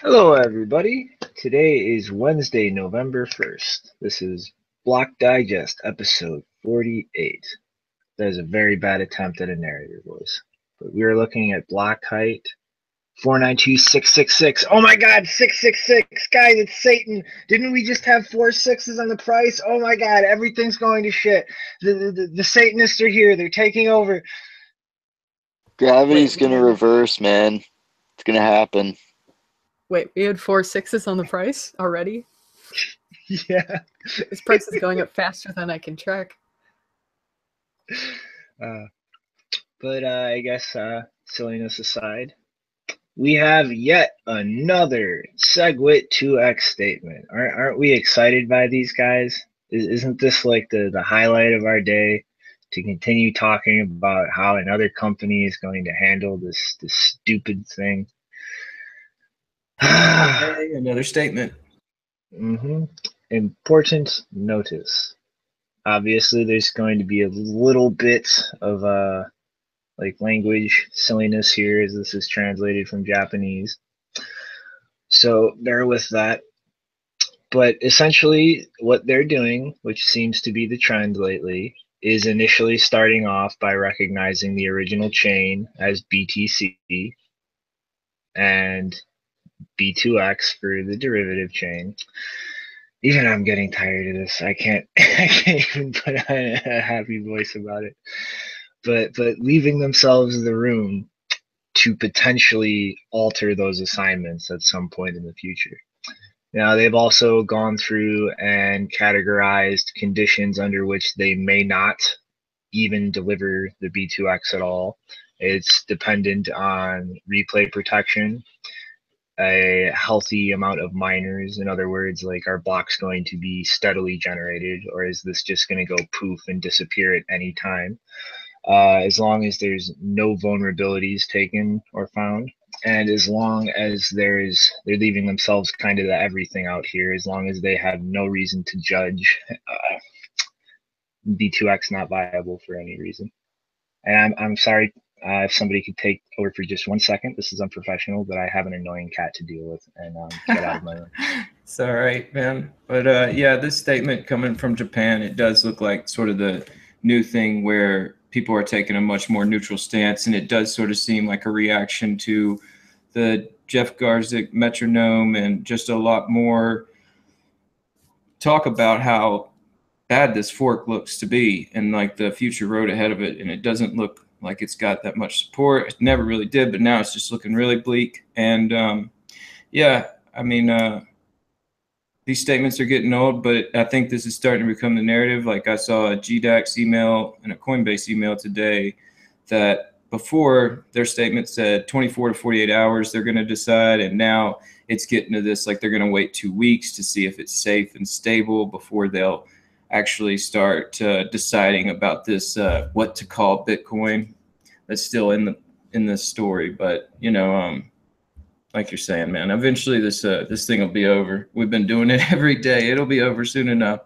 Hello, everybody. Today is Wednesday, November 1st. This is Block Digest, episode 48. That is a very bad attempt at a narrator voice. But we are looking at block height 492666. Oh my god, 666! Guys, it's Satan! Didn't we just have 4 sixes on the price? Oh my god, everything's going to shit. The Satanists are here. They're taking over. Gravity's gonna reverse, man. It's gonna happen. Wait, we had 4 sixes on the price already? Yeah. This price is going up faster than I can track. But I guess silliness aside, we have yet another SegWit 2x statement. Aren't we excited by these guys? Isn't this like the highlight of our day, to continue talking about how another company is going to handle this stupid thing? Hey, another statement. Important notice. Obviously, there's going to be a little bit of like language silliness here, as this is translated from Japanese. So bear with that. But essentially, what they're doing, which seems to be the trend lately, is initially starting off by recognizing the original chain as BTC and B2X for the derivative chain. Even I'm getting tired of this. I can't even put on a happy voice about it. But leaving themselves the room to potentially alter those assignments at some point in the future. Now, they've also gone through and categorized conditions under which they may not even deliver the B2X at all. It's dependent on replay protection, a healthy amount of miners. In other words, like, are blocks going to be steadily generated, or is this just going to go poof and disappear at any time? As long as there's no vulnerabilities taken or found, and as long as they're leaving themselves kind of the everything out here, as long as they have no reason to judge, B2X not viable for any reason. And I'm sorry, if somebody could take over for just 1 second. This is unprofessional, but I have an annoying cat to deal with, and get out of my room. It's all right, man. But yeah, this statement coming from Japan, it does look like sort of the new thing where people are taking a much more neutral stance, and it does sort of seem like a reaction to the Jeff Garzik metronome and just a lot more talk about how bad this fork looks to be and like the future road ahead of it. And it doesn't look like it's got that much support. It never really did, but now it's just looking really bleak. And yeah, I mean, these statements are getting old, but I think this is starting to become the narrative. Like, I saw a GDAX email and a Coinbase email today that before their statement said 24 to 48 hours they're going to decide, and now it's getting to this, like, they're going to wait 2 weeks to see if it's safe and stable before they'll actually start deciding about this, what to call Bitcoin. That's still in this story, but you know, like you're saying, man, eventually this thing will be over. We've been doing it every day. It'll be over soon enough.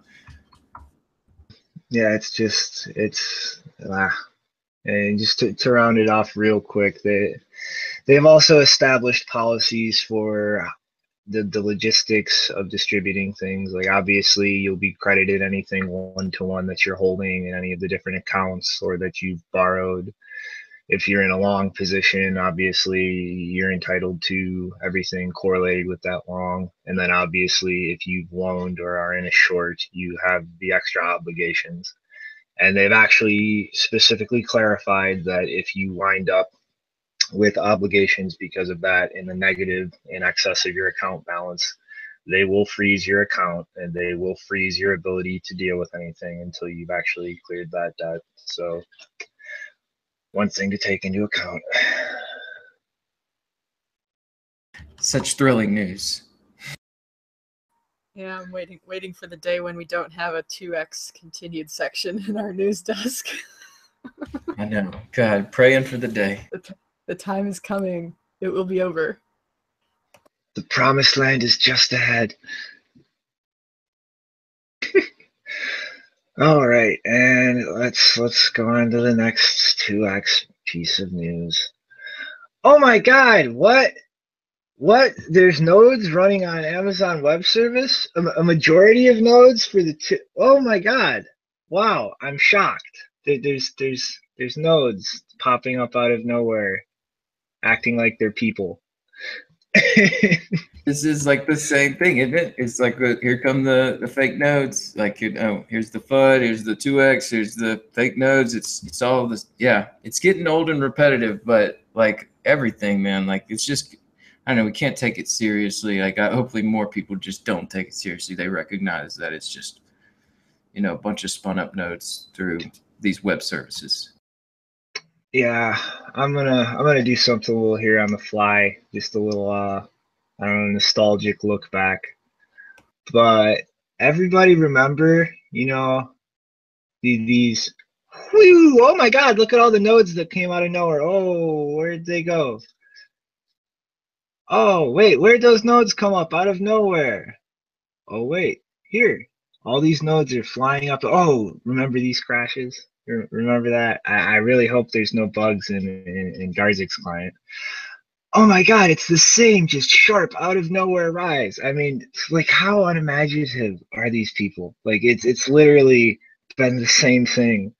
Yeah, it's and just to round it off real quick, they've also established policies for the logistics of distributing things. Like, obviously, you'll be credited anything 1-to-1 that you're holding in any of the different accounts or that you've borrowed. If you're in a long position, obviously you're entitled to everything correlated with that long. And then obviously if you've loaned or are in a short, you have the extra obligations. And they've actually specifically clarified that if you wind up with obligations because of that in the negative in excess of your account balance, they will freeze your account and they will freeze your ability to deal with anything until you've actually cleared that debt. So one thing to take into account. Such thrilling news. Yeah, I'm waiting for the day when we don't have a 2x continued section in our news desk. I know. God, praying for the day. The time is coming. It will be over. The promised land is just ahead. All right, and let's go on to the next 2x piece of news. Oh my God! What What? There's nodes running on Amazon Web Service? A majority of nodes for the two? Oh my God! Wow, I'm shocked. There's nodes popping up out of nowhere, acting like they're people. This is like the same thing, isn't it? It's like here come the fake nodes. Like here's the FUD, here's the 2x, here's the fake nodes. It's all this. Yeah, it's getting old and repetitive, but like everything, man. Like it's just, I don't know. We can't take it seriously. Like hopefully more people just don't take it seriously. They recognize that it's just, a bunch of spun up nodes through these web services. Yeah, I'm gonna do something a little here on the fly. Just a little I don't know, nostalgic look back. But everybody remember, these whew, oh my God, look at all the nodes that came out of nowhere. Oh, where'd they go? Oh, wait, where'd those nodes come up out of nowhere? Oh, wait, here. All these nodes are flying up. Oh, remember these crashes? Remember that? I really hope there's no bugs in Garzik's client. Oh my God, it's the same, just sharp, out of nowhere rise. I mean, like, how unimaginative are these people? Like, it's literally been the same thing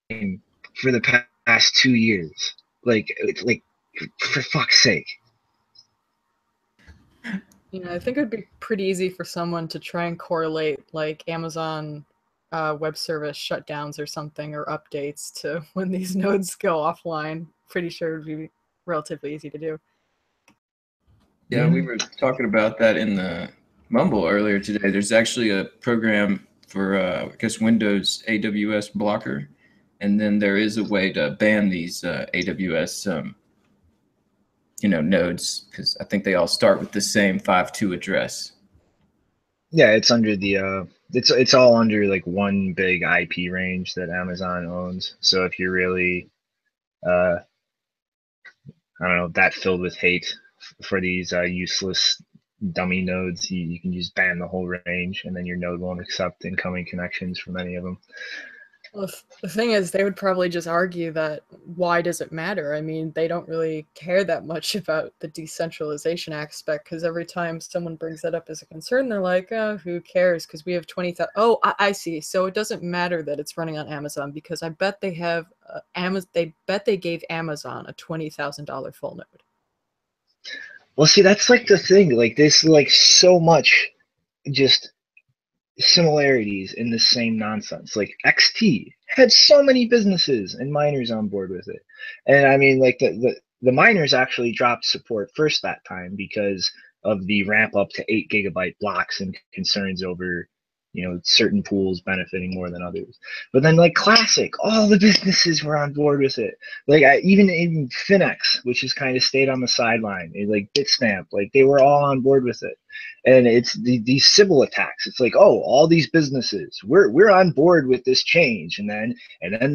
for the past 2 years. Like, for fuck's sake. I think it would be pretty easy for someone to try and correlate like Amazon web service shutdowns or something, or updates to when these nodes go offline. Pretty sure it would be relatively easy to do. Yeah, we were talking about that in the Mumble earlier today. There's actually a program for, I guess, Windows AWS blocker, and then there is a way to ban these AWS, nodes, because I think they all start with the same 5.2 address. Yeah, it's under the it's all under like one big IP range that Amazon owns. So if you're really I don't know, that filled with hate for these useless dummy nodes, you can just ban the whole range, and then your node won't accept incoming connections from any of them. Well, the thing is, they would probably just argue that why does it matter? I mean, they don't really care that much about the decentralization aspect, because every time someone brings that up as a concern, they're like, oh, who cares? Because we have 20,000. Oh, I see. So it doesn't matter that it's running on Amazon, because I bet they have they bet they gave Amazon a $20,000 full node. Well, see, that's like the thing. Like, there's like so much just similarities in the same nonsense. Like XT had so many businesses and miners on board with it, and I mean, like the miners actually dropped support first that time because of the ramp up to 8 GB blocks and concerns over certain pools benefiting more than others. But then, like Classic, all the businesses were on board with it. Like even Finex, which has kind of stayed on the sideline, like Bitstamp, like they were all on board with it. And it's these Sybil attacks. It's like, oh, all these businesses, we're on board with this change, and then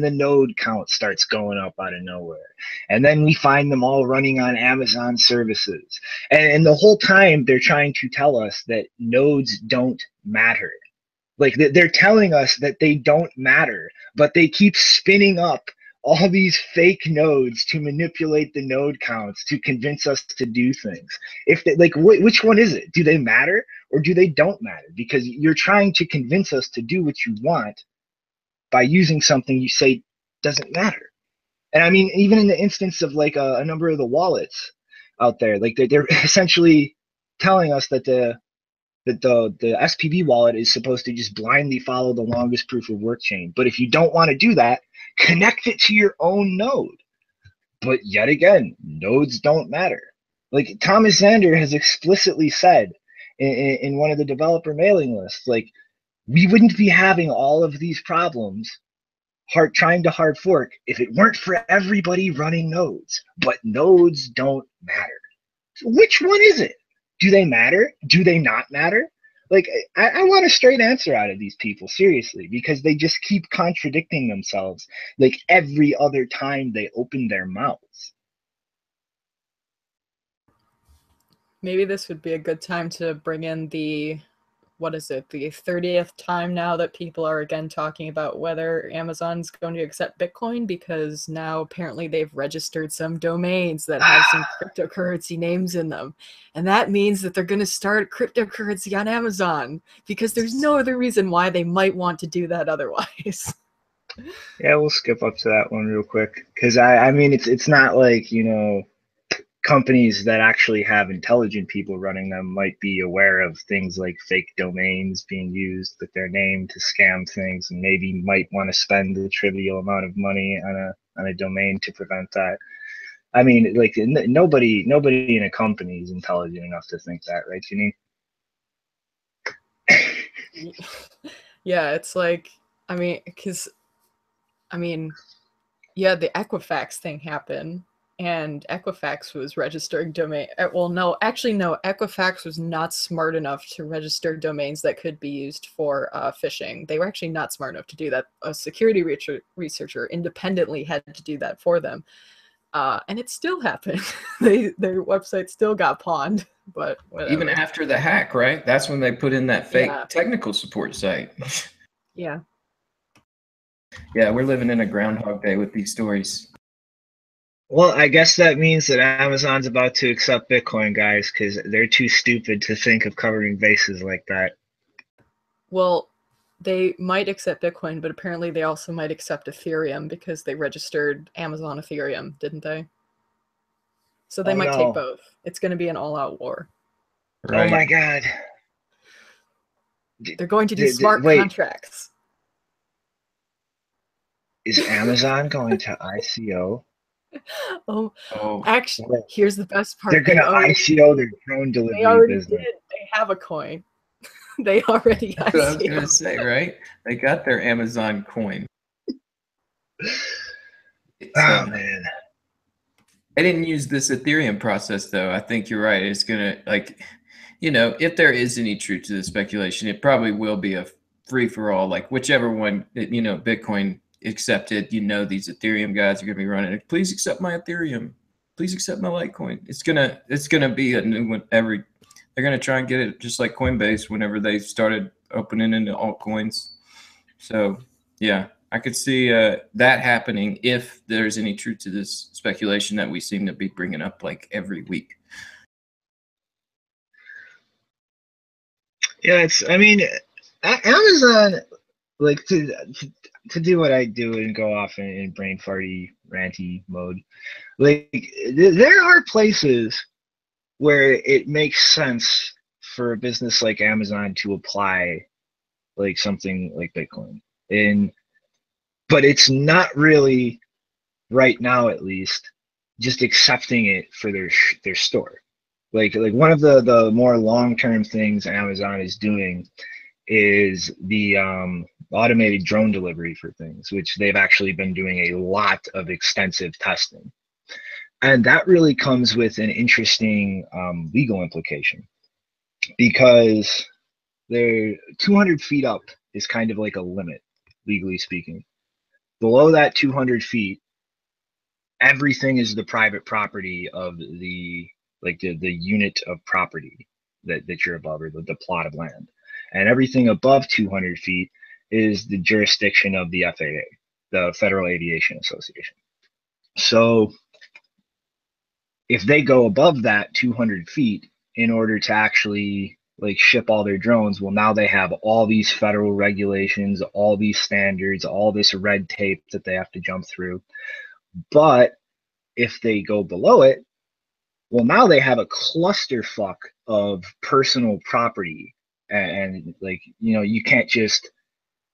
the node count starts going up out of nowhere, and then we find them all running on Amazon services, and the whole time they're trying to tell us that nodes don't matter. Like, they're telling us that they don't matter, but they keep spinning up all these fake nodes to manipulate the node counts to convince us to do things. If they, like, which one is it? Do they matter or do they don't matter? Because you're trying to convince us to do what you want by using something you say doesn't matter. And I mean, even in the instance of like a number of the wallets out there, like they're essentially telling us that the SPB wallet is supposed to just blindly follow the longest proof of work chain. But if you don't want to do that, connect it to your own node. But yet again, nodes don't matter. Like Thomas Zander has explicitly said in one of the developer mailing lists, like, we wouldn't be having all of these problems trying to hard fork if it weren't for everybody running nodes. But nodes don't matter. So which one is it? Do they matter? Do they not matter? Like, I want a straight answer out of these people, seriously, because they just keep contradicting themselves like every other time they open their mouths. Maybe this would be a good time to bring in the what is it, the 30th time now that people are again talking about whether Amazon's going to accept Bitcoin, because now apparently they've registered some domains that have some cryptocurrency names in them. And that means that they're going to start cryptocurrency on Amazon, because there's no other reason why they might want to do that otherwise. Yeah, we'll skip up to that one real quick, because I mean, it's not like, you know, companies that actually have intelligent people running them might be aware of things like fake domains being used with their name to scam things, and maybe might want to spend a trivial amount of money on a domain to prevent that. I mean, like, nobody in a company is intelligent enough to think that, right, Janine? Yeah, it's like, I mean, because, I mean, yeah, the Equifax thing happened, and Equifax was registering domain. Well, no, actually, no, Equifax was not smart enough to register domains that could be used for phishing. They were actually not smart enough to do that. A security researcher independently had to do that for them. And it still happened. Their website still got pawned, but whatever. Even after the hack, right? That's when they put in that fake Yeah. technical support site. Yeah. Yeah, we're living in a Groundhog Day with these stories. Well, I guess that means that Amazon's about to accept Bitcoin, guys, because they're too stupid to think of covering bases like that. Well, they might accept Bitcoin, but apparently they also might accept Ethereum, because they registered Amazon Ethereum, didn't they? So they might take both. It's going to be an all-out war. Right. Oh my God. They're going to do smart contracts. Is Amazon going to ICO? Oh, Oh, actually, here's the best part. They're going to ICO their drone delivery They already business. did. They have a coin. They already that's what I was ICO. going to say, right? They got their Amazon coin. Oh, man. I didn't use this Ethereum process, though. I think you're right. It's going to, like, you know, if there is any truth to the speculation, it probably will be a free-for-all, like whichever one, you know, Bitcoin accepted, you know, these Ethereum guys are going to be running it. Please accept my Ethereum. Please accept my Litecoin. It's gonna be a new one they're gonna try and get it just like Coinbase whenever they started opening into altcoins. So yeah, I could see that happening if there's any truth to this speculation that we seem to be bringing up like every week. Yeah, I mean, Amazon, like, to do what I do and go off in brain farty, ranty mode, like, there are places where it makes sense for a business like Amazon to apply like something like Bitcoin. But it's not really, right now at least, just accepting it for their store. Like one of the more long-term things Amazon is doing is the automated drone delivery for things, which they've actually been doing a lot of extensive testing. And that really comes with an interesting legal implication, because they're 200 feet up is kind of like a limit, legally speaking. Below that 200 feet, everything is the private property of the unit of property that you're above, or the plot of land. And everything above 200 feet is the jurisdiction of the FAA, the Federal Aviation Association. So if they go above that 200 feet in order to actually like ship all their drones, well, now they have all these federal regulations, all these standards, all this red tape that they have to jump through. But if they go below it, well, now they have a clusterfuck of personal property. And like, you know, you can't just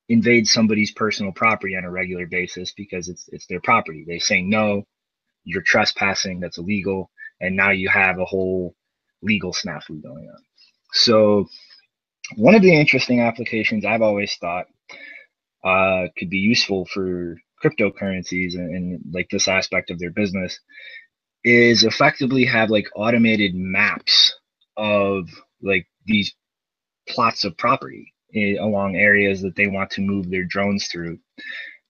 invade somebody's personal property on a regular basis because it's their property. They say, no, you're trespassing, that's illegal. And now you have a whole legal snafu going on. So one of the interesting applications I've always thought could be useful for cryptocurrencies and like this aspect of their business is effectively have like automated maps of like these plots of property along areas that they want to move their drones through.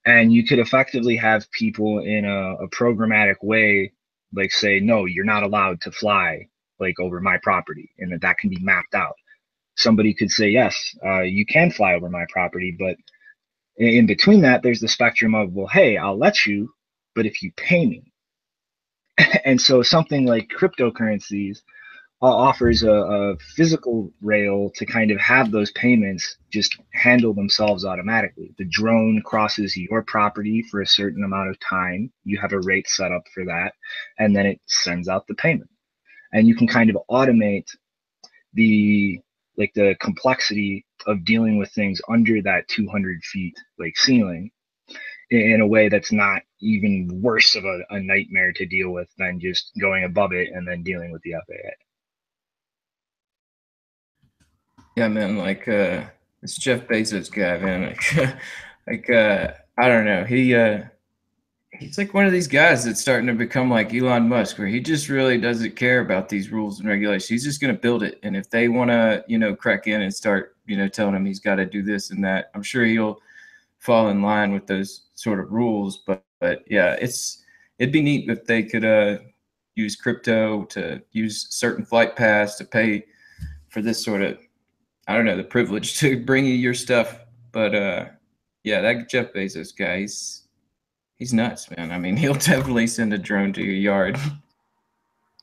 And you could effectively have people in a programmatic way, like say, no, you're not allowed to fly like over my property, and that can be mapped out. somebody could say, yes, you can fly over my property, but in between that, there's the spectrum of, well, hey, I'll let you, but if you pay me. And so something like cryptocurrencies offers a physical rail to kind of have those payments just handle themselves automatically. The drone crosses your property for a certain amount of time. You have a rate set up for that, and then it sends out the payment. And you can kind of automate the complexity of dealing with things under that 200 feet like ceiling in a way that's not even worse of a nightmare to deal with than just going above it and then dealing with the FAA. Yeah, man, like this Jeff Bezos guy, man, I don't know. He's like one of these guys that's starting to become like Elon Musk, where he just really doesn't care about these rules and regulations. He's just going to build it. And if they want to, crack in and start, telling him he's got to do this and that, I'm sure he'll fall in line with those sort of rules. But yeah, it'd be neat if they could use crypto to use certain flight paths to pay for this sort of, I don't know, the privilege to bring you your stuff. But yeah, that Jeff Bezos guy, he's nuts, man. I mean, he'll definitely send a drone to your yard.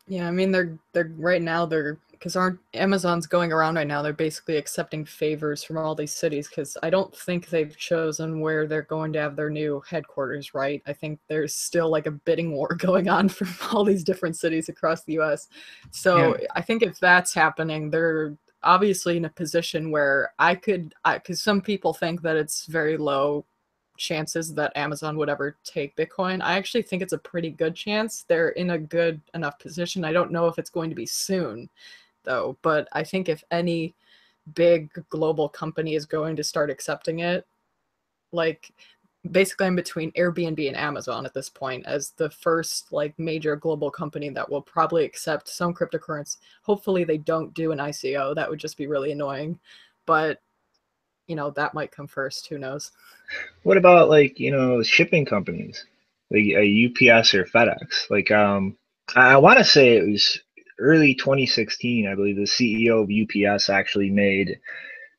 Yeah, I mean, they're right now, because Amazon's going around right now, they're basically accepting favors from all these cities, because I don't think they've chosen where they're going to have their new headquarters, right? I think there's still like a bidding war going on from all these different cities across the US. So yeah. I think if that's happening, they're obviously in a position where because some people think that it's very low chances that Amazon would ever take Bitcoin. I actually think it's a pretty good chance. They're in a good enough position. I don't know if it's going to be soon, though, but I think if any big global company is going to start accepting it, like basically I'm between Airbnb and Amazon at this point as the first like major global company that will probably accept some cryptocurrency. Hopefully they don't do an ICO. That would just be really annoying, but that might come first. Who knows? What about shipping companies like a UPS or FedEx? I want to say it was early 2016. I believe the CEO of UPS actually made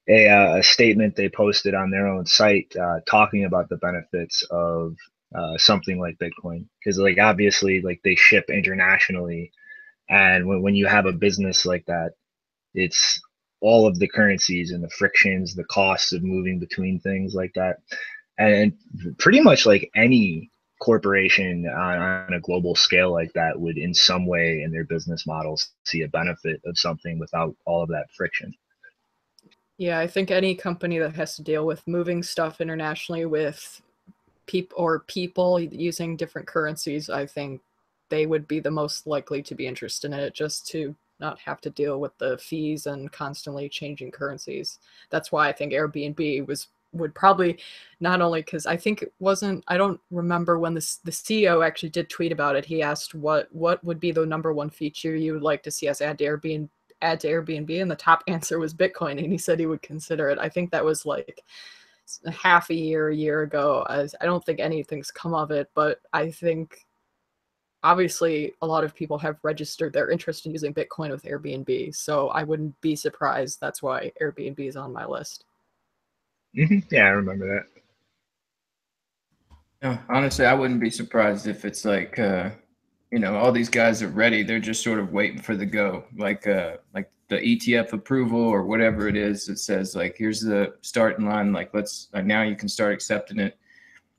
a statement they posted on their own site talking about the benefits of something like Bitcoin, because obviously they ship internationally, and when you have a business like that, it's all of the currencies and the frictions, the costs of moving between things like that. And pretty much like any corporation on a global scale like that would in some way in their business models see a benefit of something without all of that friction. Yeah, I think any company that has to deal with moving stuff internationally with people using different currencies, I think they would be the most likely to be interested in it, just to not have to deal with the fees and constantly changing currencies. That's why I think Airbnb would probably, not only because I think it wasn't, I don't remember when the CEO actually did tweet about it. He asked what would be the number one feature you would like to see us add to Airbnb, and the top answer was Bitcoin, and he said he would consider it. I think that was like a year ago. I don't think anything's come of it, but I think obviously a lot of people have registered their interest in using Bitcoin with Airbnb, so I wouldn't be surprised that's why Airbnb is on my list. Yeah, I remember that. Yeah, honestly, I wouldn't be surprised if it's like all these guys are ready. They're just sort of waiting for the go, like the ETF approval or whatever it is that says like, here's the starting line. Like, now you can start accepting it.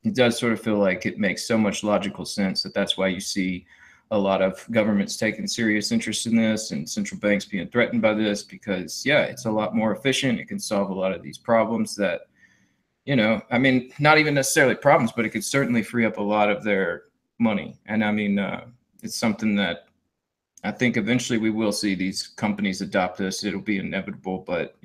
It does sort of feel like it makes so much logical sense that's why you see a lot of governments taking serious interest in this and central banks being threatened by this, because yeah, it's a lot more efficient. It can solve a lot of these problems that, I mean, not even necessarily problems, but it could certainly free up a lot of their money. And I mean, it's something that I think eventually we will see these companies adopt this. It'll be inevitable, but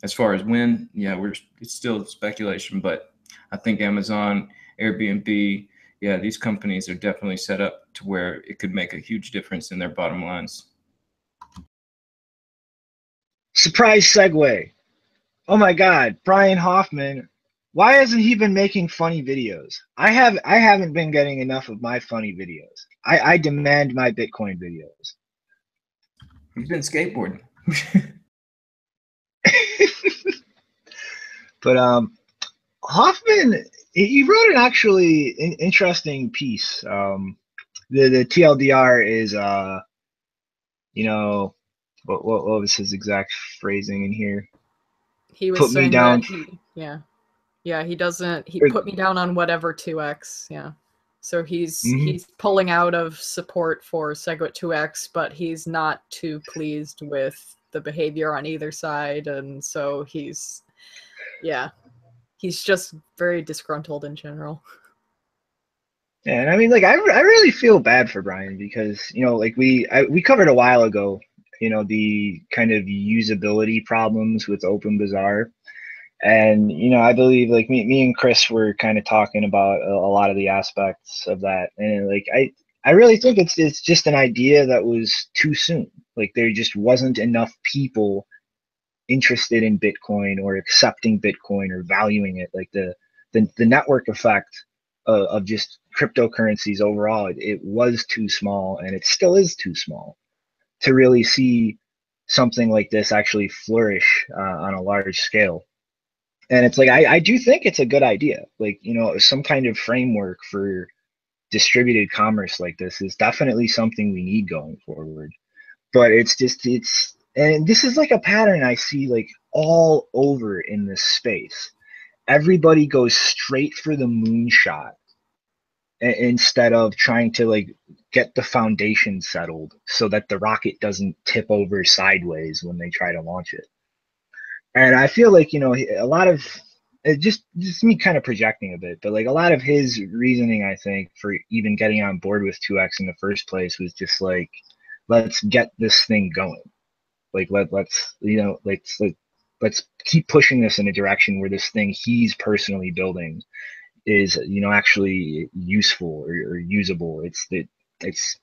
as far as when, yeah, it's still speculation, but I think Amazon, Airbnb, yeah, these companies are definitely set up to where it could make a huge difference in their bottom lines. Surprise segue. Oh my God, Brian Hoffman. Why hasn't he been making funny videos? I haven't been getting enough of my funny videos. I demand my Bitcoin videos. He's been skateboarding. But Hoffman, he wrote an actually interesting piece. The TLDR is you know, what was his exact phrasing in here? He was Put me saying down. that he doesn't, he Or- put me down on whatever 2x, yeah. So he's Mhm. he's pulling out of support for SegWit 2x, but he's not too pleased with the behavior on either side, and so he's just very disgruntled in general. Yeah, and I mean, like, I really feel bad for Brian because, like we covered a while ago, the kind of usability problems with OpenBazaar. And, I believe like me and Chris were kind of talking about a lot of the aspects of that. And like, I really think it's just an idea that was too soon. Like there just wasn't enough people interested in Bitcoin or accepting Bitcoin or valuing it. Like the network effect of just cryptocurrencies overall, it was too small, and it still is too small to really see something like this actually flourish on a large scale. And it's like I do think it's a good idea. Like, some kind of framework for distributed commerce like this is definitely something we need going forward. But and this is like a pattern I see like all over in this space. Everybody goes straight for the moonshot instead of trying to like get the foundation settled so that the rocket doesn't tip over sideways when they try to launch it. And I feel like, a lot of it just me kind of projecting a bit, but like a lot of his reasoning, I think, for even getting on board with 2x in the first place was just like, let's get this thing going. Like let's keep pushing this in a direction where this thing he's personally building is, actually useful or usable. It's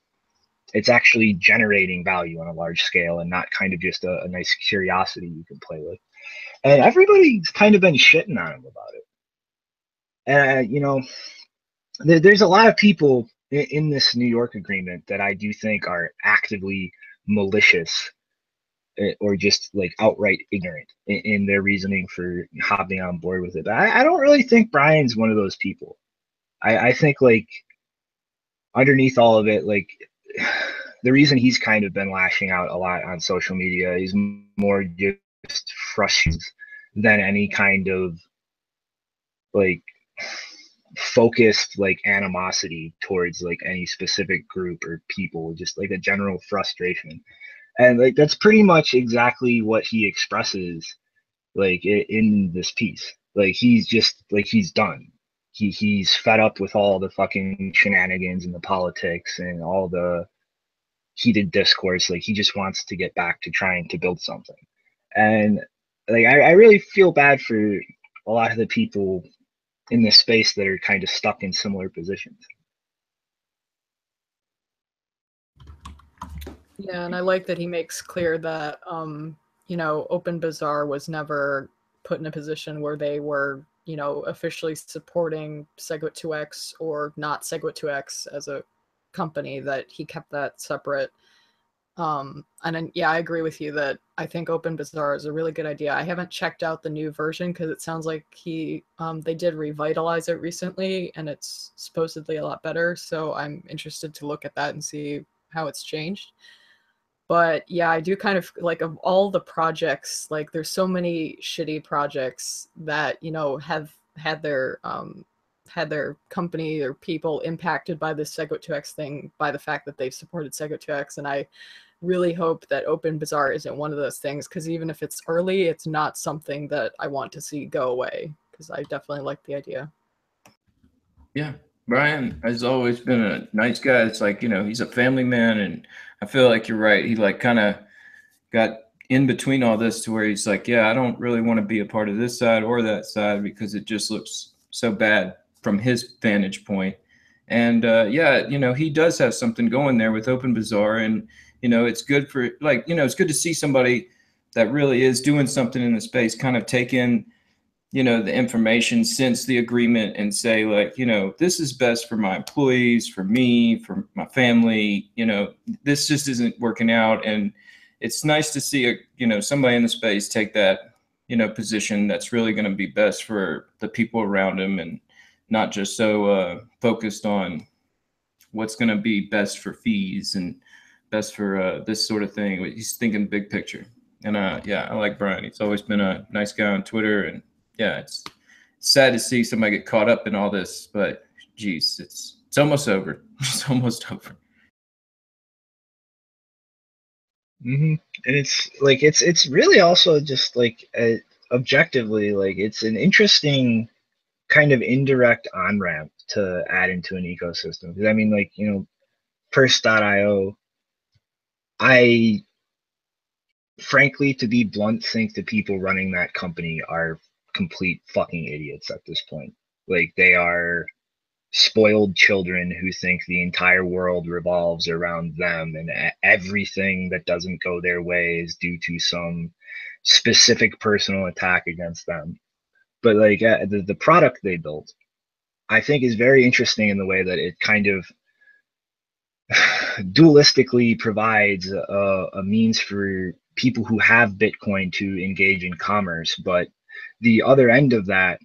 actually generating value on a large scale and not kind of just a nice curiosity you can play with. And everybody's kind of been shitting on him about it. And there's a lot of people in this New York agreement that I do think are actively malicious or just like outright ignorant in their reasoning for hopping on board with it. But I don't really think Brian's one of those people. I think like underneath all of it, like the reason he's kind of been lashing out a lot on social media is more just frustrated than any kind of like focused like animosity towards like any specific group or people, just like a general frustration. And like that's pretty much exactly what he expresses like in this piece. Like he's just like he's done. He's fed up with all the fucking shenanigans and the politics and all the heated discourse. Like he just wants to get back to trying to build something. And like I really feel bad for a lot of the people in this space that are kind of stuck in similar positions. Yeah, and I like that he makes clear that OpenBazaar was never put in a position where they were, officially supporting SegWit 2x or not SegWit 2x as a company, that he kept that separate. And then, yeah, I agree with you that I think OpenBazaar is a really good idea. I haven't checked out the new version because it sounds like they did revitalize it recently and it's supposedly a lot better. So I'm interested to look at that and see how it's changed. But yeah, I do kind of like, of all the projects, like there's so many shitty projects that, have had their company or people impacted by this SegWit 2x thing by the fact that they've supported SegWit 2x. And I really hope that OpenBazaar isn't one of those things, because even if it's early, it's not something that I want to see go away, because I definitely like the idea. Yeah, Brian has always been a nice guy. It's like, he's a family man, and I feel like you're right. He like kind of got in between all this to where he's like, yeah, I don't really want to be a part of this side or that side because it just looks so bad from his vantage point. And yeah, he does have something going there with OpenBazaar, and it's good for like, it's good to see somebody that really is doing something in the space kind of take in the information since the agreement and say like, this is best for my employees, for me, for my family, this just isn't working out. And it's nice to see somebody in the space take that, position that's really going to be best for the people around him, and not just so focused on what's going to be best for fees and best for this sort of thing. He's thinking big picture. And yeah, I like Brian. He's always been a nice guy on Twitter. And yeah, it's sad to see somebody get caught up in all this, but geez, it's almost over. It's almost over. And it's like it's really also just like objectively, like it's an interesting kind of indirect on ramp to add into an ecosystem. Because I mean, like, you know, Purse.io, I frankly, to be blunt, think the people running that company are complete fucking idiots at this point. Like, they are spoiled children who think the entire world revolves around them, and everything that doesn't go their way is due to some specific personal attack against them. But like the product they built, I think, is very interesting in the way that it kind of dualistically provides a means for people who have Bitcoin to engage in commerce, but the other end of that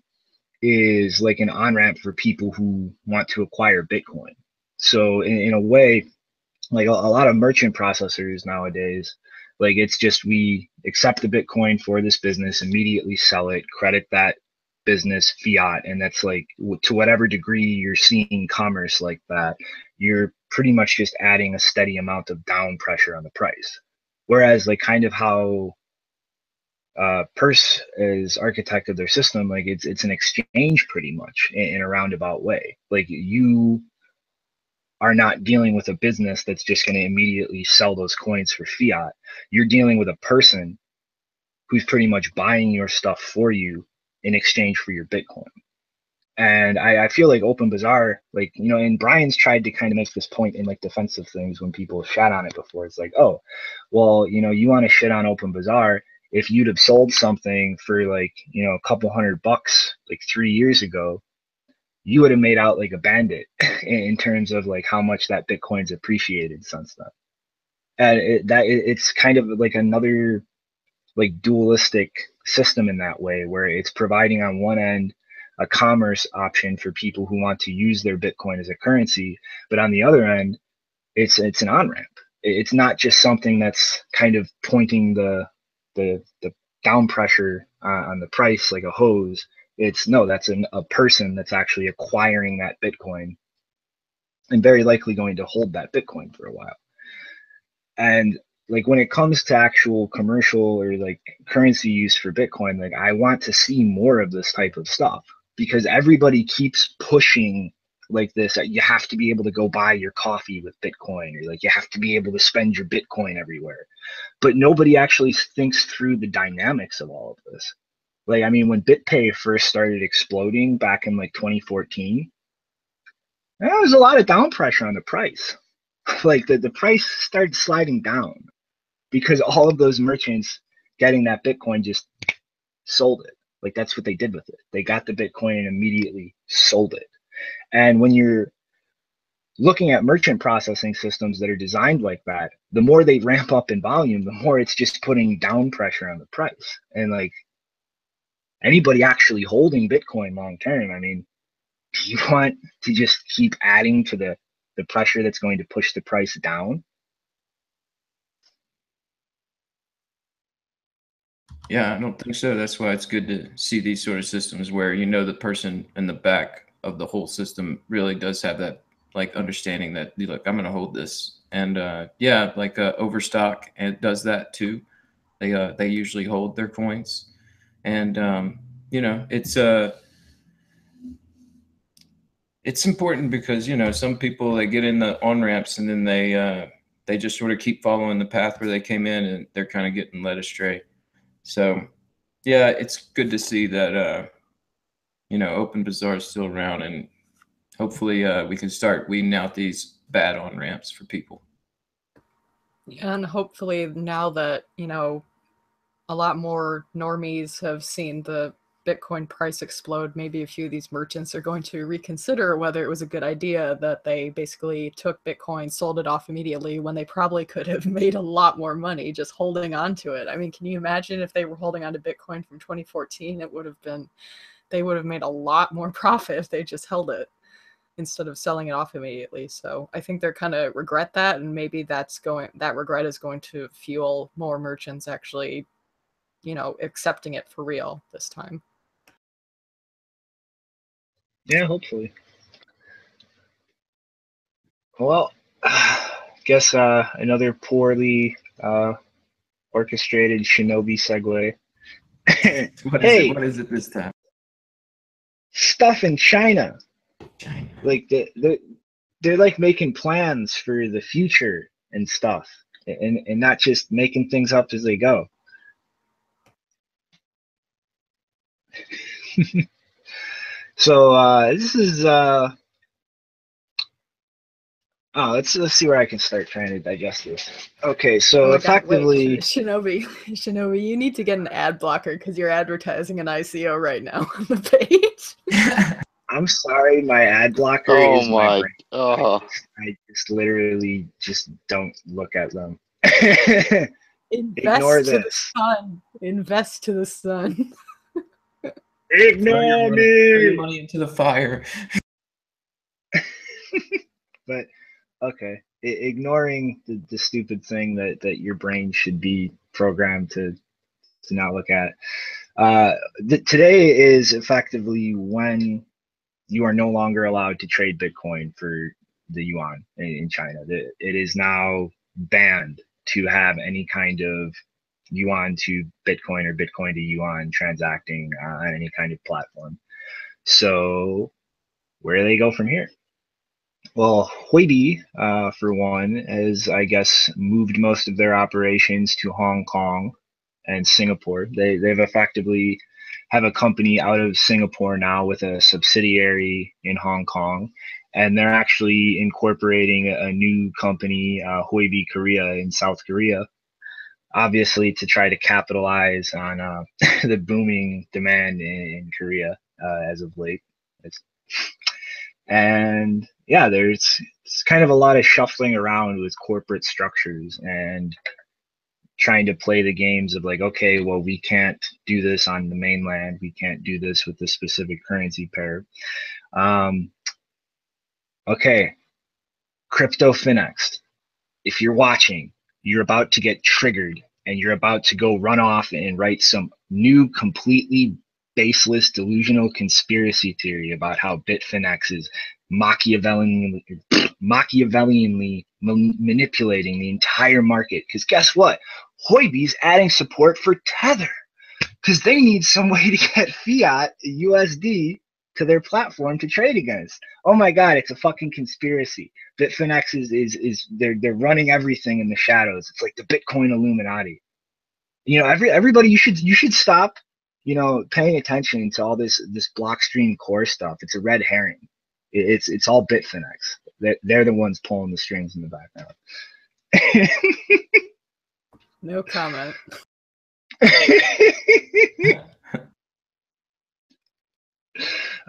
is like an on-ramp for people who want to acquire Bitcoin. So in a way, like a lot of merchant processors nowadays, like it's just, we accept the Bitcoin for this business, immediately sell it, credit that business fiat, and that's like, to whatever degree you're seeing commerce like that, you're pretty much just adding a steady amount of down pressure on the price. Whereas like kind of how Purse is architected their system, like it's an exchange pretty much in a roundabout way. Like, you are not dealing with a business that's just going to immediately sell those coins for fiat. You're dealing with a person who's pretty much buying your stuff for you in exchange for your Bitcoin. And I feel like OpenBazaar, like, you know, and Brian's tried to kind of make this point in like defensive things when people shat on it before. It's like, oh, well, you know, you want to shit on OpenBazaar. If you'd have sold something for like, you know, a couple $100 like 3 years ago, you would have made out like a bandit in terms of like how much that Bitcoin's appreciated since then. And it's kind of like another like dualistic system in that way, where it's providing on one end a commerce option for people who want to use their Bitcoin as a currency, but on the other end, it's an on-ramp. It's not just something that's kind of pointing the down pressure on the price like a hose. It's no, that's a person that's actually acquiring that Bitcoin and very likely going to hold that Bitcoin for a while. And like when it comes to actual commercial or like currency use for Bitcoin, like I want to see more of this type of stuff, because everybody keeps pushing like this, you have to be able to go buy your coffee with Bitcoin, or like you have to be able to spend your Bitcoin everywhere. But nobody actually thinks through the dynamics of all of this. Like, I mean, when BitPay first started exploding back in like 2014, there was a lot of down pressure on the price. Like the price started sliding down because all of those merchants getting that Bitcoin just sold it. Like that's what they did with it. They got the Bitcoin and immediately sold it. And when you're looking at merchant processing systems that are designed like that, the more they ramp up in volume, the more it's just putting down pressure on the price. And like anybody actually holding Bitcoin long term, I mean, do you want to just keep adding to the pressure that's going to push the price down? Yeah, I don't think so. That's why it's good to see these sort of systems where, you know, the person in the back of the whole system really does have that like understanding that, look, I'm going to hold this. And yeah, like Overstock, and it does that too. They usually hold their coins. And you know, it's important because, you know, some people, they get in the on ramps and then they just sort of keep following the path where they came in, and they're kind of getting led astray. So yeah, it's good to see that you know, OpenBazaar is still around, and hopefully we can start weeding out these bad on ramps for people. And hopefully now that, you know, a lot more normies have seen the Bitcoin price explode, maybe a few of these merchants are going to reconsider whether it was a good idea that they basically took Bitcoin, sold it off immediately when they probably could have made a lot more money just holding on to it. I mean, can you imagine if they were holding on to Bitcoin from 2014? It would have been, they would have made a lot more profit if they just held it instead of selling it off immediately. So I think they're kind of regret that, and maybe that regret is going to fuel more merchants actually, you know, accepting it for real this time. Yeah, hopefully. Well, guess another poorly orchestrated shinobi segue. Hey, What is it this time? stuff in China. China. Like they're like making plans for the future and stuff, and not just making things up as they go. So this is let's see where I can start trying to digest this. Okay, so effectively, wait, Shinobi, you need to get an ad blocker because you're advertising an ICO right now on the page. I'm sorry, my ad blocker is my brain. I just literally just don't look at them. Ignore this. To the sun. Invest to the sun. Ignore me. Throw your money into the fire. But okay, ignoring the stupid thing that your brain should be programmed to not look at. Today is effectively when you are no longer allowed to trade Bitcoin for the yuan in China. It is now banned to have any kind of yuan to Bitcoin or Bitcoin to yuan transacting on any kind of platform. So where do they go from here? Well, Huobi, for one, has, I guess, moved most of their operations to Hong Kong and Singapore. They've effectively have a company out of Singapore now with a subsidiary in Hong Kong, and they're actually incorporating a new company, Huobi Korea, in South Korea, obviously to try to capitalize on the booming demand in Korea as of late. And yeah, there's kind of a lot of shuffling around with corporate structures and trying to play the games of like, okay, well, we can't do this on the mainland. We can't do this with the specific currency pair. Okay, Crypto Finex, if you're watching, you're about to get triggered and you're about to go run off and write some new, completely baseless, delusional conspiracy theory about how Bitfinex is Machiavellianly manipulating the entire market. Because guess what? Huobi's adding support for Tether because they need some way to get fiat USD to their platform to trade against. Oh my God, it's a fucking conspiracy. Bitfinex is they're running everything in the shadows. It's like the Bitcoin Illuminati. You know, everybody, you should stop, you know, paying attention to all this Blockstream core stuff. It's a red herring. It's all Bitfinex. They're the ones pulling the strings in the background. No comment.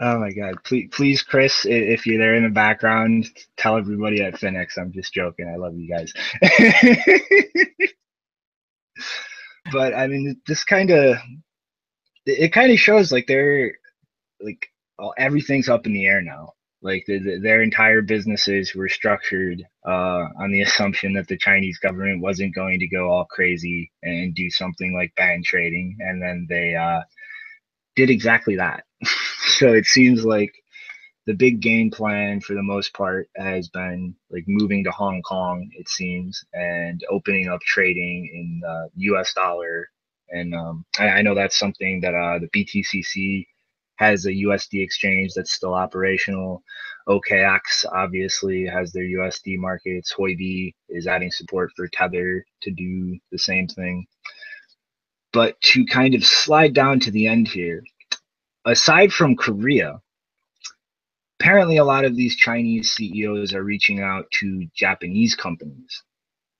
Oh my God! Please, Chris, if you're there in the background, tell everybody at Finex I'm just joking. I love you guys. But I mean, this kind of shows like they're like everything's up in the air now. Like their entire businesses were structured on the assumption that the Chinese government wasn't going to go all crazy and do something like ban trading, and then they did exactly that. So it seems like the big game plan for the most part has been like moving to Hong Kong, it seems, and opening up trading in US dollar. And I know that's something that the BTCC has a USD exchange that's still operational. OKX obviously has their USD markets. Huobi is adding support for Tether to do the same thing. But to kind of slide down to the end here, aside from Korea, apparently a lot of these Chinese CEOs are reaching out to Japanese companies.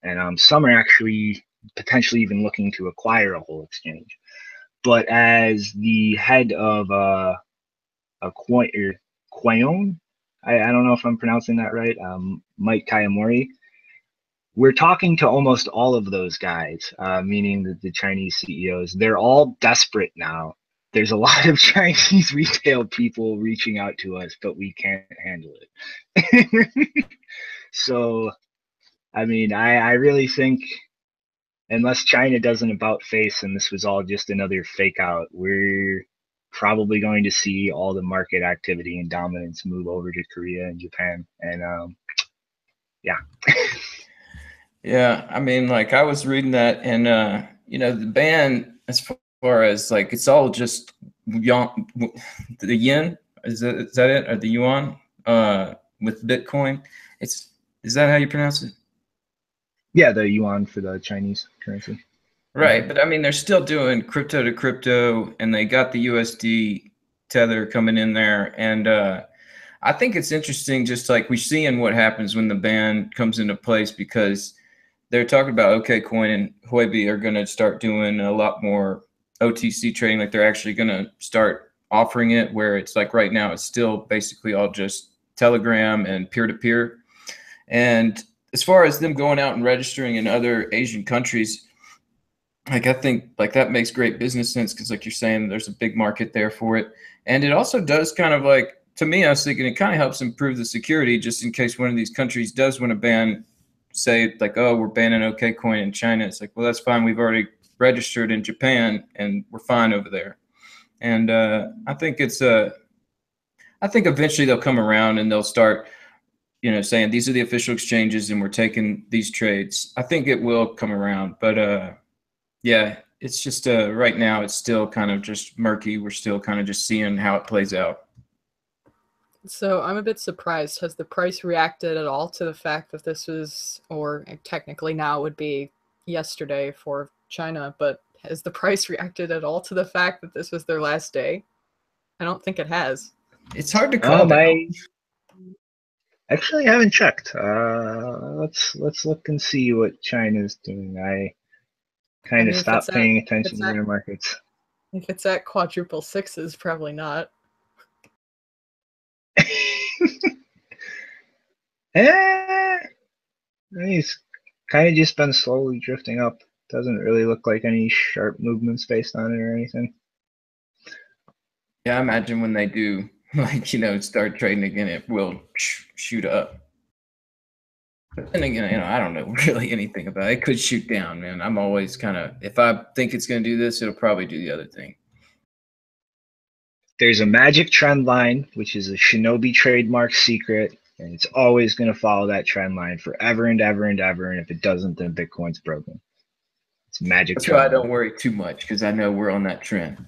And some are actually potentially even looking to acquire a whole exchange. but as the head of a Quayon, I don't know if I'm pronouncing that right, Mike Kayamori, we're talking to almost all of those guys, meaning the Chinese CEOs. They're all desperate now. There's a lot of Chinese retail people reaching out to us, but we can't handle it. So, I mean, I really think unless China does an about face and this was all just another fake out, we're probably going to see all the market activity and dominance move over to Korea and Japan. And yeah. Yeah, I mean, like I was reading that, and the ban as far as like it's all just yuan, the yen is that it, or the yuan with Bitcoin? Is that how you pronounce it? Yeah, the yuan for the Chinese currency. Right, but I mean, they're still doing crypto to crypto, and they got the USD tether coming in there, and I think it's interesting, just like we're seeing what happens when the ban comes into place, because they're talking about OKCoin and Huobi are going to start doing a lot more OTC trading. Like they're actually going to start offering it, where it's like right now it's still basically all just Telegram and peer-to-peer. And as far as them going out and registering in other Asian countries, like I think like that makes great business sense, because like you're saying, there's a big market there for it. And it also does kind of like, to me, I was thinking it kind of helps improve the security, just in case one of these countries does want to ban, say like, oh, we're banning OKCoin in China. It's like, well, that's fine. We've already registered in Japan and we're fine over there. And I think I think eventually they'll come around and they'll start, saying these are the official exchanges and we're taking these trades. I think it will come around, but yeah, it's just right now it's still kind of just murky. We're still kind of just seeing how it plays out. So I'm a bit surprised. Has the price reacted at all to the fact that this was, or technically now would be yesterday for China, but has the price reacted at all to the fact that this was their last day? I don't think it has. It's hard to call that. I actually haven't checked. Let's look and see what China's doing. I kind of stopped paying attention to their markets. If it's at quadruple sixes, probably not. He's kind of just been slowly drifting up. Doesn't really look like any sharp movements based on it or anything. Yeah, I imagine when they do, like, start trading again, it will shoot up. But then again, I don't know really anything about it. It could shoot down, man. I'm always kind of, if I think it's going to do this, it'll probably do the other thing. There's a magic trend line, which is a Shinobi trademark secret, and it's always going to follow that trend line forever and ever and ever. And if it doesn't, then Bitcoin's broken. It's magic. That's why I don't worry too much, because I know we're on that trend.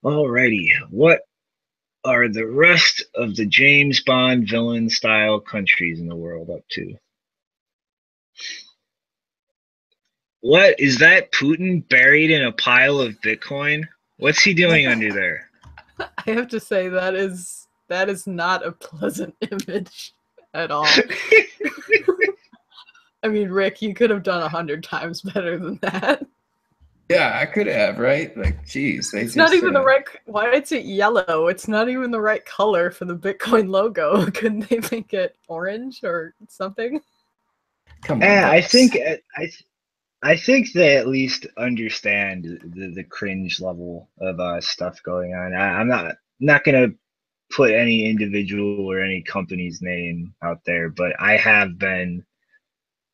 Alrighty, what are the rest of the James Bond villain style countries in the world up to? What is that? Putin buried in a pile of Bitcoin? What's he doing under there? I have to say that is not a pleasant image at all. I mean, Rick, you could have done 100 times better than that. Yeah, I could have, right? Like, geez. It's not even the right... Why is it yellow? It's not even the right color for the Bitcoin logo. Couldn't they make it orange or something? Come on, I think they at least understand the cringe level of stuff going on. I'm not going to put any individual or any company's name out there, but I have been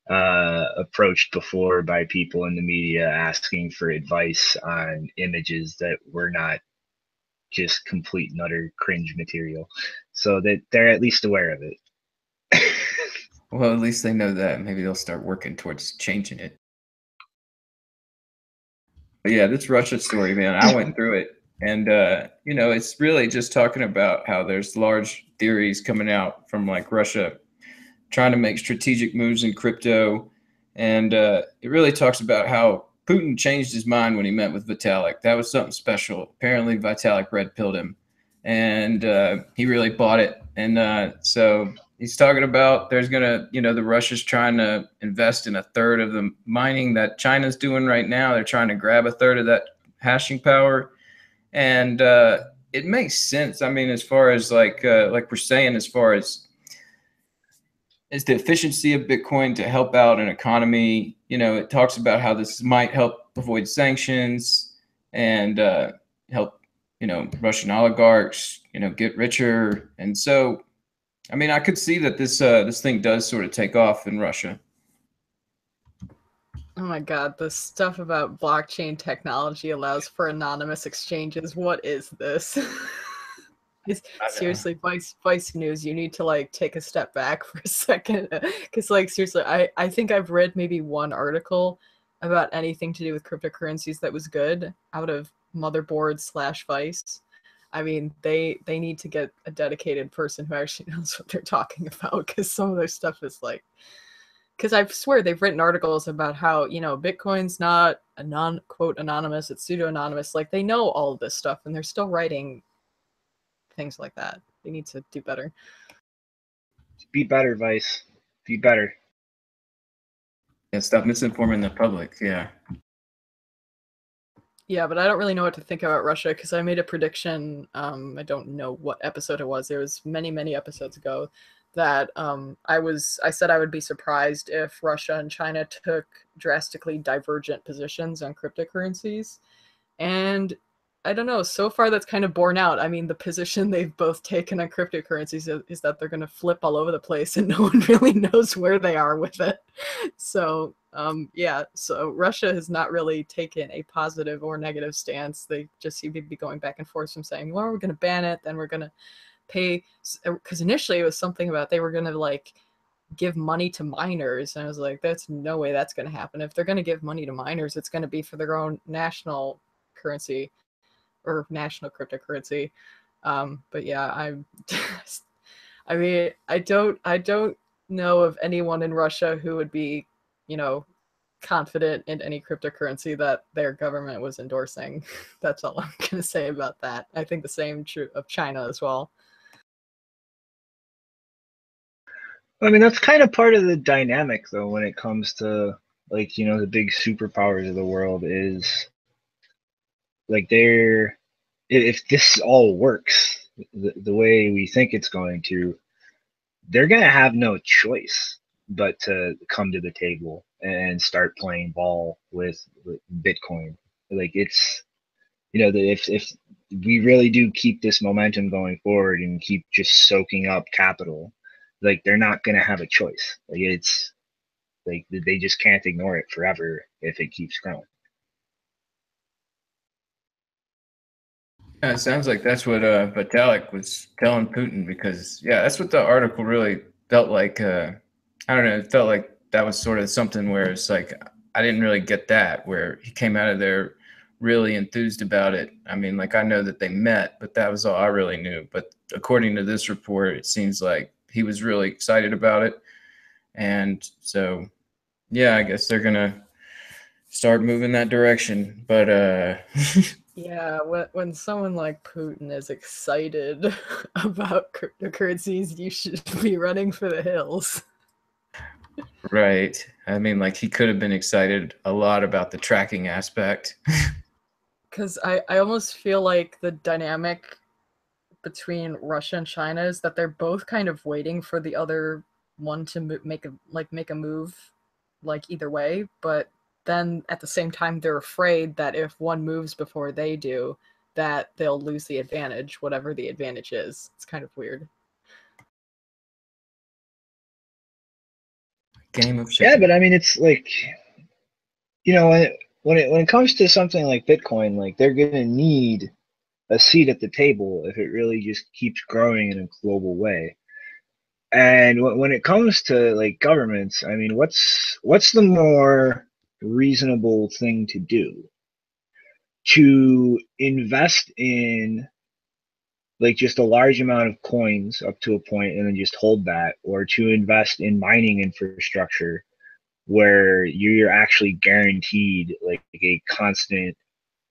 approached before by people in the media asking for advice on images that were not just complete and utter cringe material, so that they're at least aware of it. Well, at least they know that. Maybe they'll start working towards changing it. But yeah, this Russia story, man, I went through it, and it's really just talking about how there's large theories coming out from like Russia trying to make strategic moves in crypto. And it really talks about how Putin changed his mind when he met with Vitalik. That was something special. Apparently Vitalik red pilled him, and he really bought it. And so, He's talking about there's gonna, the Russia's trying to invest in a third of the mining that China's doing right now. They're trying to grab a third of that hashing power, and it makes sense. I mean, as far as like we're saying, as far as is the efficiency of Bitcoin to help out an economy. It talks about how this might help avoid sanctions and help, Russian oligarchs, get richer. And so, I mean, I could see that this thing does sort of take off in Russia. Oh my God, the stuff about blockchain technology allows for anonymous exchanges. What is this? Seriously, Vice News, you need to like take a step back for a second. Because like seriously, I think I've read maybe one article about anything to do with cryptocurrencies that was good out of Motherboard/Vice. I mean, they need to get a dedicated person who actually knows what they're talking about, because some of their stuff is like, because I swear they've written articles about how, Bitcoin's not quote anonymous, it's pseudo-anonymous. Like they know all of this stuff and they're still writing things like that. They need to do better. Be better, Vice. Be better. Yeah, stop misinforming the public. Yeah. Yeah, but I don't really know what to think about Russia, because I made a prediction. I don't know what episode it was. It was many episodes ago that I said I would be surprised if Russia and China took drastically divergent positions on cryptocurrencies. And I don't know, so far that's kind of borne out. I mean, the position they've both taken on cryptocurrencies is that they're going to flip all over the place and no one really knows where they are with it. So, yeah, so Russia has not really taken a positive or negative stance. They just seem to be going back and forth from saying, well, we're going to ban it, then we're going to pay, because initially it was something about they were going to like give money to miners, and I was like, that's no way that's going to happen. If they're going to give money to miners, it's going to be for their own national currency or national cryptocurrency. But yeah, I mean, I don't know of anyone in Russia who would be, confident in any cryptocurrency that their government was endorsing. That's all I'm gonna say about that. I think the same true of China as well. I mean, that's kind of part of the dynamic, though, when it comes to like, the big superpowers of the world is like if this all works the way we think it's going to, they're going to have no choice but to come to the table and start playing ball with Bitcoin. Like it's, if we really do keep this momentum going forward and keep just soaking up capital, like they're not going to have a choice. Like it's like they just can't ignore it forever if it keeps growing. Yeah, it sounds like that's what Vitalik was telling Putin, because yeah, that's what the article really felt like. I don't know, it felt like that was sort of something where it's like I didn't really get that, where he came out of there really enthused about it. I mean, like I know that they met, but that was all I really knew. But according to this report, it seems like he was really excited about it. And so yeah, I guess they're gonna start moving that direction. But Yeah, when someone like Putin is excited about cryptocurrencies, you should be running for the hills. right. I mean, like he could have been excited a lot about the tracking aspect. Because I almost feel like the dynamic between Russia and China is that they're both kind of waiting for the other one to make a move, like either way. But then at the same time, they're afraid that if one moves before they do, that they'll lose the advantage, whatever the advantage is. It's kind of weird. Game of Yeah, chicken. but I mean, it's like, when it comes to something like Bitcoin, like they're gonna need a seat at the table if it really just keeps growing in a global way. And when it comes to like governments, I mean, what's the more reasonable thing to do? To invest in like just a large amount of coins up to a point and then just hold that, or to invest in mining infrastructure where you're actually guaranteed like a constant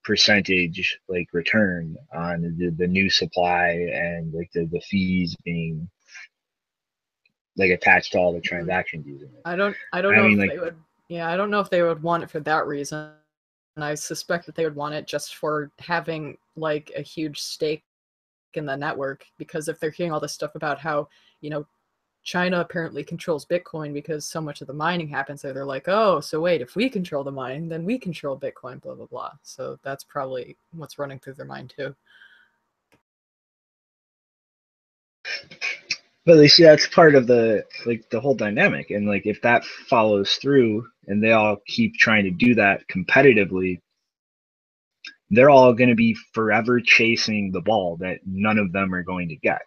percentage like return on the new supply and like the fees being like attached to all the transactions using it. I don't know if they would. Yeah, I don't know if they would want it for that reason. And I suspect that they would want it just for having like a huge stake in the network, because if they're hearing all this stuff about how, you know, China apparently controls Bitcoin because so much of the mining happens there, they're like, oh, so wait, if we control the mining, then we control Bitcoin, blah, blah, blah. So that's probably what's running through their mind too. But they see that's part of the whole dynamic, and like if that follows through and they all keep trying to do that competitively, they're all going to be forever chasing the ball that none of them are going to get.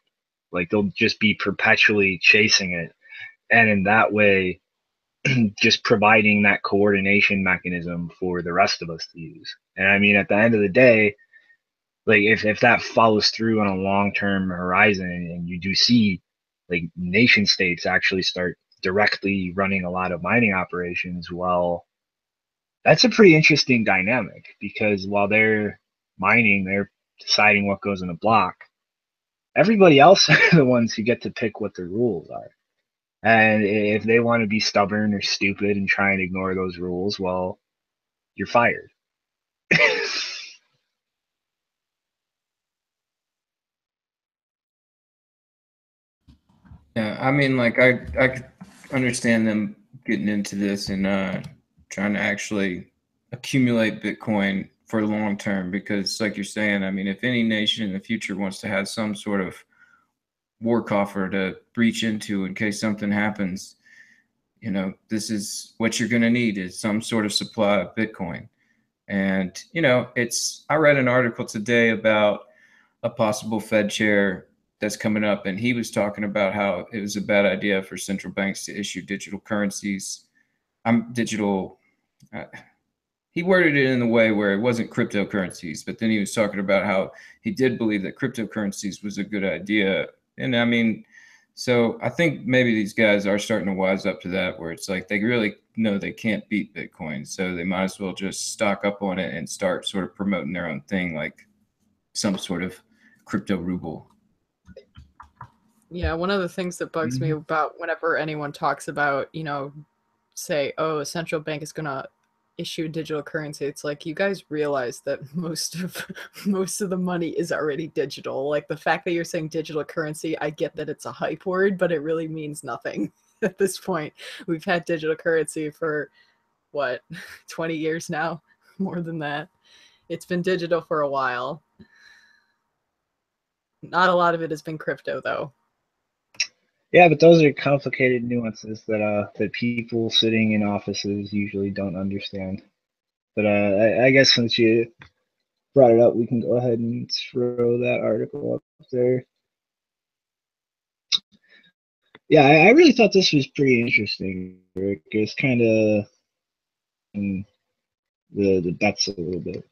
Like they'll just be perpetually chasing it, and in that way just providing that coordination mechanism for the rest of us to use. And I mean, at the end of the day, like if that follows through on a long-term horizon and you do see like nation states actually start directly running a lot of mining operations, well, that's a pretty interesting dynamic, because while they're mining, they're deciding what goes in a block. Everybody else are the ones who get to pick what the rules are. And if they want to be stubborn or stupid and try and ignore those rules, well, you're fired. Yeah, I mean, like I could understand them getting into this and trying to actually accumulate Bitcoin for long term, because like you're saying, I mean, if any nation in the future wants to have some sort of war coffer to breach into in case something happens, you know, this is what you're going to need, is some sort of supply of Bitcoin. And, you know, I read an article today about a possible Fed chair that's coming up, and he was talking about how it was a bad idea for central banks to issue digital currencies. He worded it in a way where it wasn't cryptocurrencies, but then he was talking about how he did believe that cryptocurrencies was a good idea. And I mean, so I think maybe these guys are starting to wise up to that, where it's like they really know they can't beat Bitcoin, so they might as well just stock up on it and start sort of promoting their own thing, like some sort of crypto ruble. Yeah, one of the things that bugs me about whenever anyone talks about, you know, say, oh, a central bank is going to issue digital currency, it's like, you guys realize that most of the money is already digital. Like the fact that you're saying digital currency, I get that it's a hype word, but it really means nothing at this point. We've had digital currency for what, 20 years now, more than that. It's been digital for a while. Not a lot of it has been crypto though. Yeah, but those are complicated nuances that people sitting in offices usually don't understand. But I guess since you brought it up, we can go ahead and throw that article up there. Yeah, I really thought this was pretty interesting, Rick. It's kind of the depths a little bit.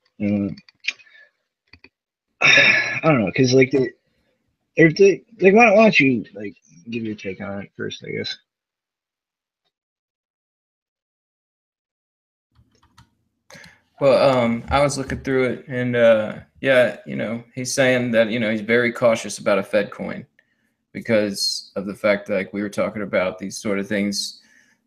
I don't know, because like why don't you like give your take on it first, I guess. Well, I was looking through it, and yeah, you know, he's saying that, you know, he's very cautious about a Fed coin because of the fact that, like we were talking about, these sort of things,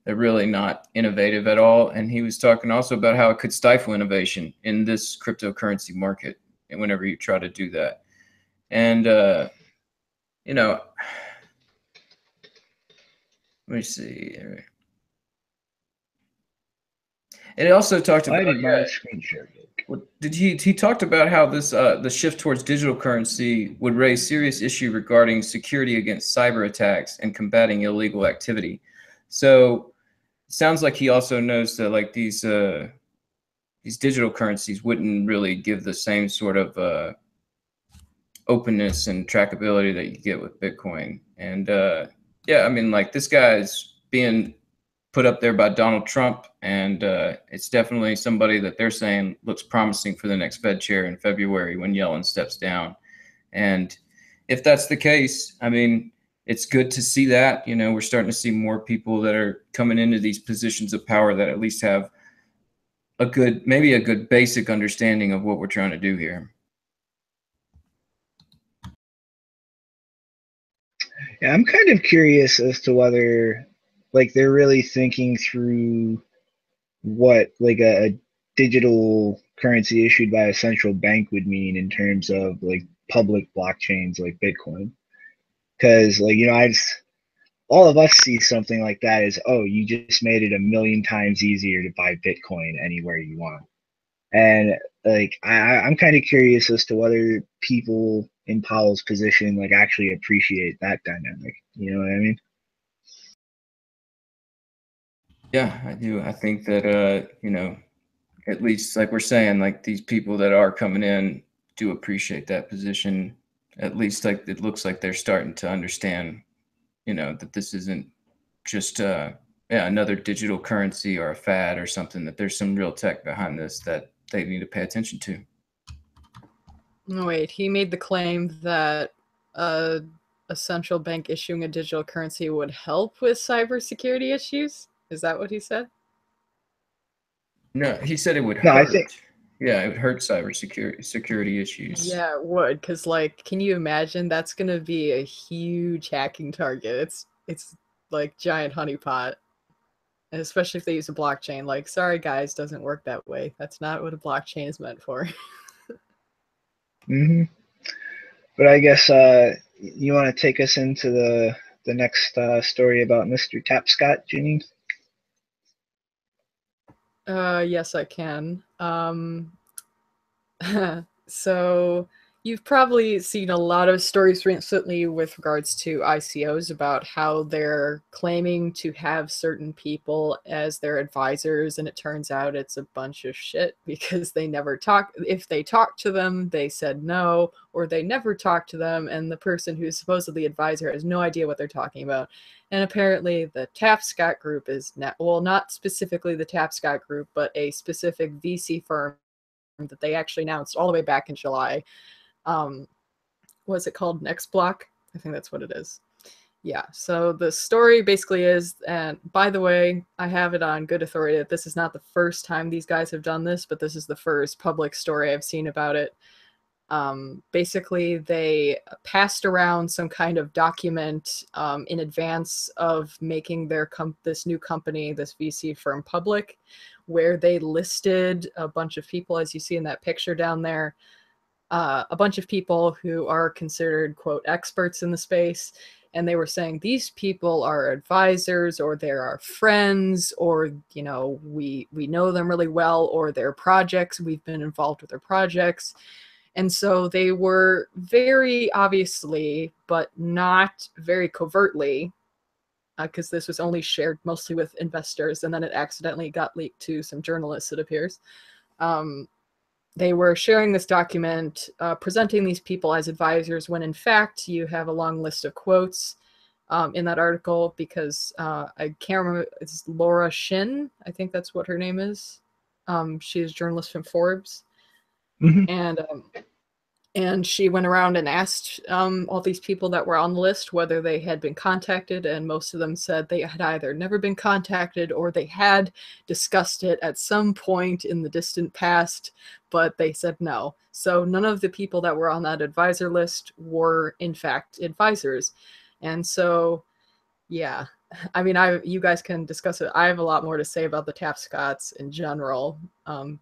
they're really not innovative at all. And he was talking also about how it could stifle innovation in this cryptocurrency market, and whenever you try to do that. And you know, let me see. And it also talked about, screen share. he talked about how this the shift towards digital currency would raise serious issue regarding security against cyber attacks and combating illegal activity. So it sounds like he also knows that like these digital currencies wouldn't really give the same sort of openness and trackability that you get with Bitcoin. And yeah, I mean, like this guy's being put up there by Donald Trump, and it's definitely somebody that they're saying looks promising for the next Fed chair in February when Yellen steps down. And if that's the case, I mean, it's good to see that, you know, we're starting to see more people that are coming into these positions of power that at least have maybe a good basic understanding of what we're trying to do here. Yeah, I'm kind of curious as to whether like they're really thinking through what like a digital currency issued by a central bank would mean in terms of like public blockchains like Bitcoin. Because like all of us see something like that as, oh, you just made it a million times easier to buy Bitcoin anywhere you want. And like I'm kind of curious as to whether people in Powell's position like actually appreciate that dynamic. You know what I mean? Yeah, I do. I think that you know, at least like we're saying, like these people that are coming in do appreciate that position. At least like it looks like they're starting to understand, you know, that this isn't just yeah, another digital currency or a fad or something, that there's some real tech behind this that they need to pay attention to. No, wait, he made the claim that a central bank issuing a digital currency would help with cybersecurity issues. Is that what he said? No, he said it would No, I hurt. think Yeah, it would hurt security issues. Yeah, it would, because like, can you imagine? That's gonna be a huge hacking target. It's like giant honeypot, and especially if they use a blockchain. Like, sorry guys, doesn't work that way. That's not what a blockchain is meant for. hmm But I guess you want to take us into the next story about Mr. Tapscott, Janine? Yes, I can. So you've probably seen a lot of stories recently with regards to ICOs about how they're claiming to have certain people as their advisors, and it turns out it's a bunch of shit because they never talk. If they talk to them, they said no, or they never talk to them, and the person who's supposedly advisor has no idea what they're talking about. And apparently the Tapscott group is not, well, not specifically the Tapscott group, but a specific VC firm that they actually announced all the way back in July. Was it called Next Block? I think that's what it is. Yeah, so the story basically is, and by the way, I have it on good authority that this is not the first time these guys have done this, but this is the first public story I've seen about it. Basically, they passed around some kind of document in advance of making their this new company, this VC firm, public, where they listed a bunch of people, as you see in that picture down there, a bunch of people who are considered, quote, experts in the space. And they were saying these people are advisors, or they're our friends, or, you know, we know them really well, or their projects, we've been involved with their projects. And so they were very obviously, but not very covertly, because this was only shared mostly with investors, and then it accidentally got leaked to some journalists, it appears. They were sharing this document, presenting these people as advisors, when in fact you have a long list of quotes in that article, because I can't remember, it's Laura Shin, I think that's what her name is. She is a journalist from Forbes. Mm-hmm. And she went around and asked all these people that were on the list whether they had been contacted, and most of them said they had either never been contacted or they had discussed it at some point in the distant past, but they said no. So none of the people that were on that advisor list were in fact advisors. And so, yeah, I mean, you guys can discuss it. I have a lot more to say about the Tapscotts in general,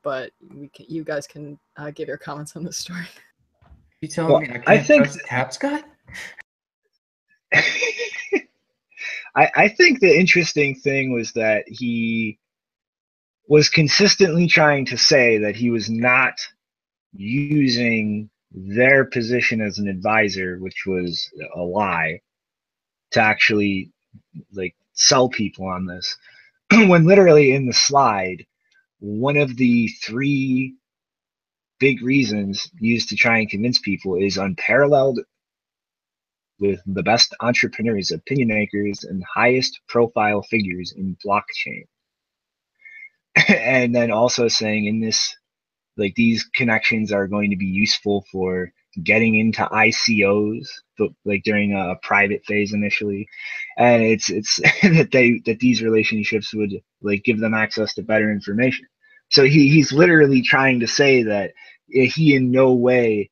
but you guys can give your comments on this story. You telling me I can't trust Tapscott? I think the interesting thing was that he was consistently trying to say that he was not using their position as an advisor, which was a lie, to actually like sell people on this. When literally in the slide, one of the three big reasons used to try and convince people is unparalleled with the best entrepreneurs, opinion makers, and highest profile figures in blockchain. And then also saying in this, like, these connections are going to be useful for getting into ICOs, but like during a private phase initially. And it's that these relationships would like give them access to better information. So he's literally trying to say that he in no way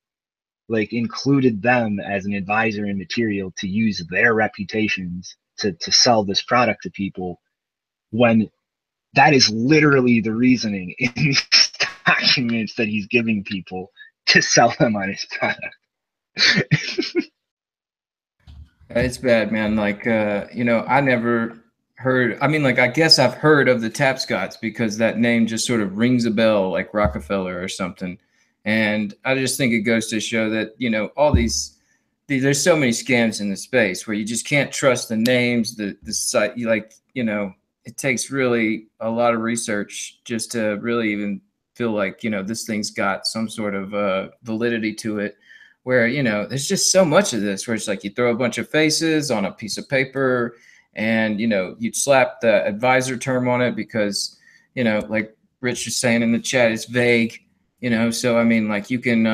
like included them as an advisor and material to use their reputations to sell this product to people, when that is literally the reasoning in these documents that he's giving people to sell them on his product. It's bad, man. Like, you know, I never heard, I mean, like, I guess I've heard of the Tapscotts because that name just sort of rings a bell, like Rockefeller or something. And I just think it goes to show that, you know, all these there's so many scams in the space where you just can't trust the names, the site. You like, you know, it takes really a lot of research just to really even feel like, you know, this thing's got some sort of validity to it. Where, you know, there's just so much of this where it's like you throw a bunch of faces on a piece of paper and, you know, you'd slap the advisor term on it because, you know, like Rich was saying in the chat, it's vague, you know. So, I mean, like you can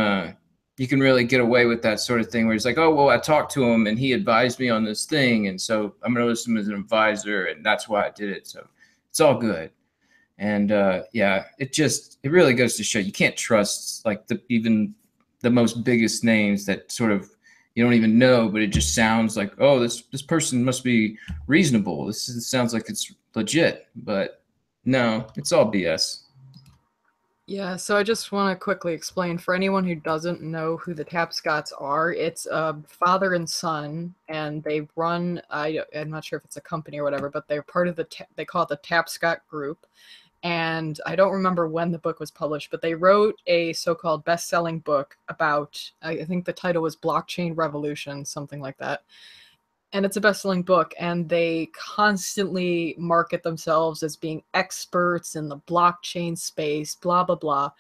really get away with that sort of thing where it's like, oh, well, I talked to him and he advised me on this thing. And so I'm going to list him as an advisor and that's why I did it. So it's all good. And yeah, it really goes to show you can't trust like even the most biggest names that sort of you don't even know, but it just sounds like, oh, this person must be reasonable. This sounds like it's legit, but no, it's all BS. Yeah, so I just want to quickly explain for anyone who doesn't know who the Tapscotts are. It's a father and son, and they run, I'm not sure if it's a company or whatever, but they're part of they call it the Tapscott Group. And I don't remember when the book was published, but they wrote a so-called best-selling book about, I think the title was Blockchain Revolution, something like that. And it's a best-selling book, and they constantly market themselves as being experts in the blockchain space, blah, blah, blah.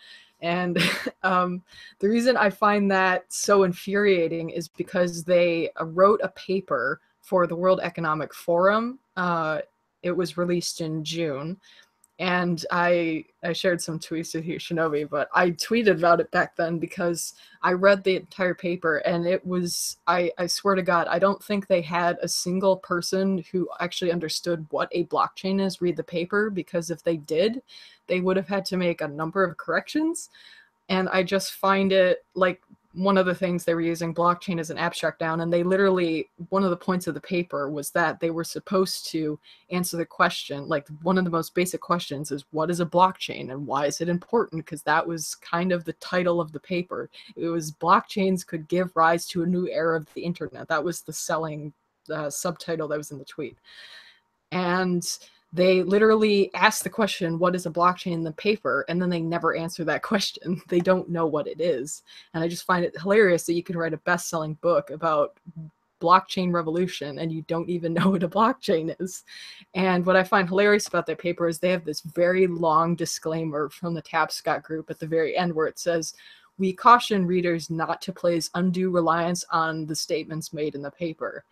And the reason I find that so infuriating is because they wrote a paper for the World Economic Forum. It was released in June. And I shared some tweets with you, Shinobi, but I tweeted about it back then because I read the entire paper and it was, I swear to God, I don't think they had a single person who actually understood what a blockchain is read the paper, because if they did, they would have had to make a number of corrections. And I just find it like one of the things they were using blockchain as an abstract noun, and they literally, one of the points of the paper was that they were supposed to answer the question, like one of the most basic questions is, what is a blockchain and why is it important? Because that was kind of the title of the paper. It was blockchains could give rise to a new era of the internet. That was the selling subtitle that was in the tweet. And they literally asked the question, what is a blockchain, in the paper, and then they never answer that question. They don't know what it is. And I just find it hilarious that you can write a best-selling book about blockchain revolution and you don't even know what a blockchain is. And what I find hilarious about that paper is they have this very long disclaimer from the Tapscott Group at the very end where it says, we caution readers not to place undue reliance on the statements made in the paper.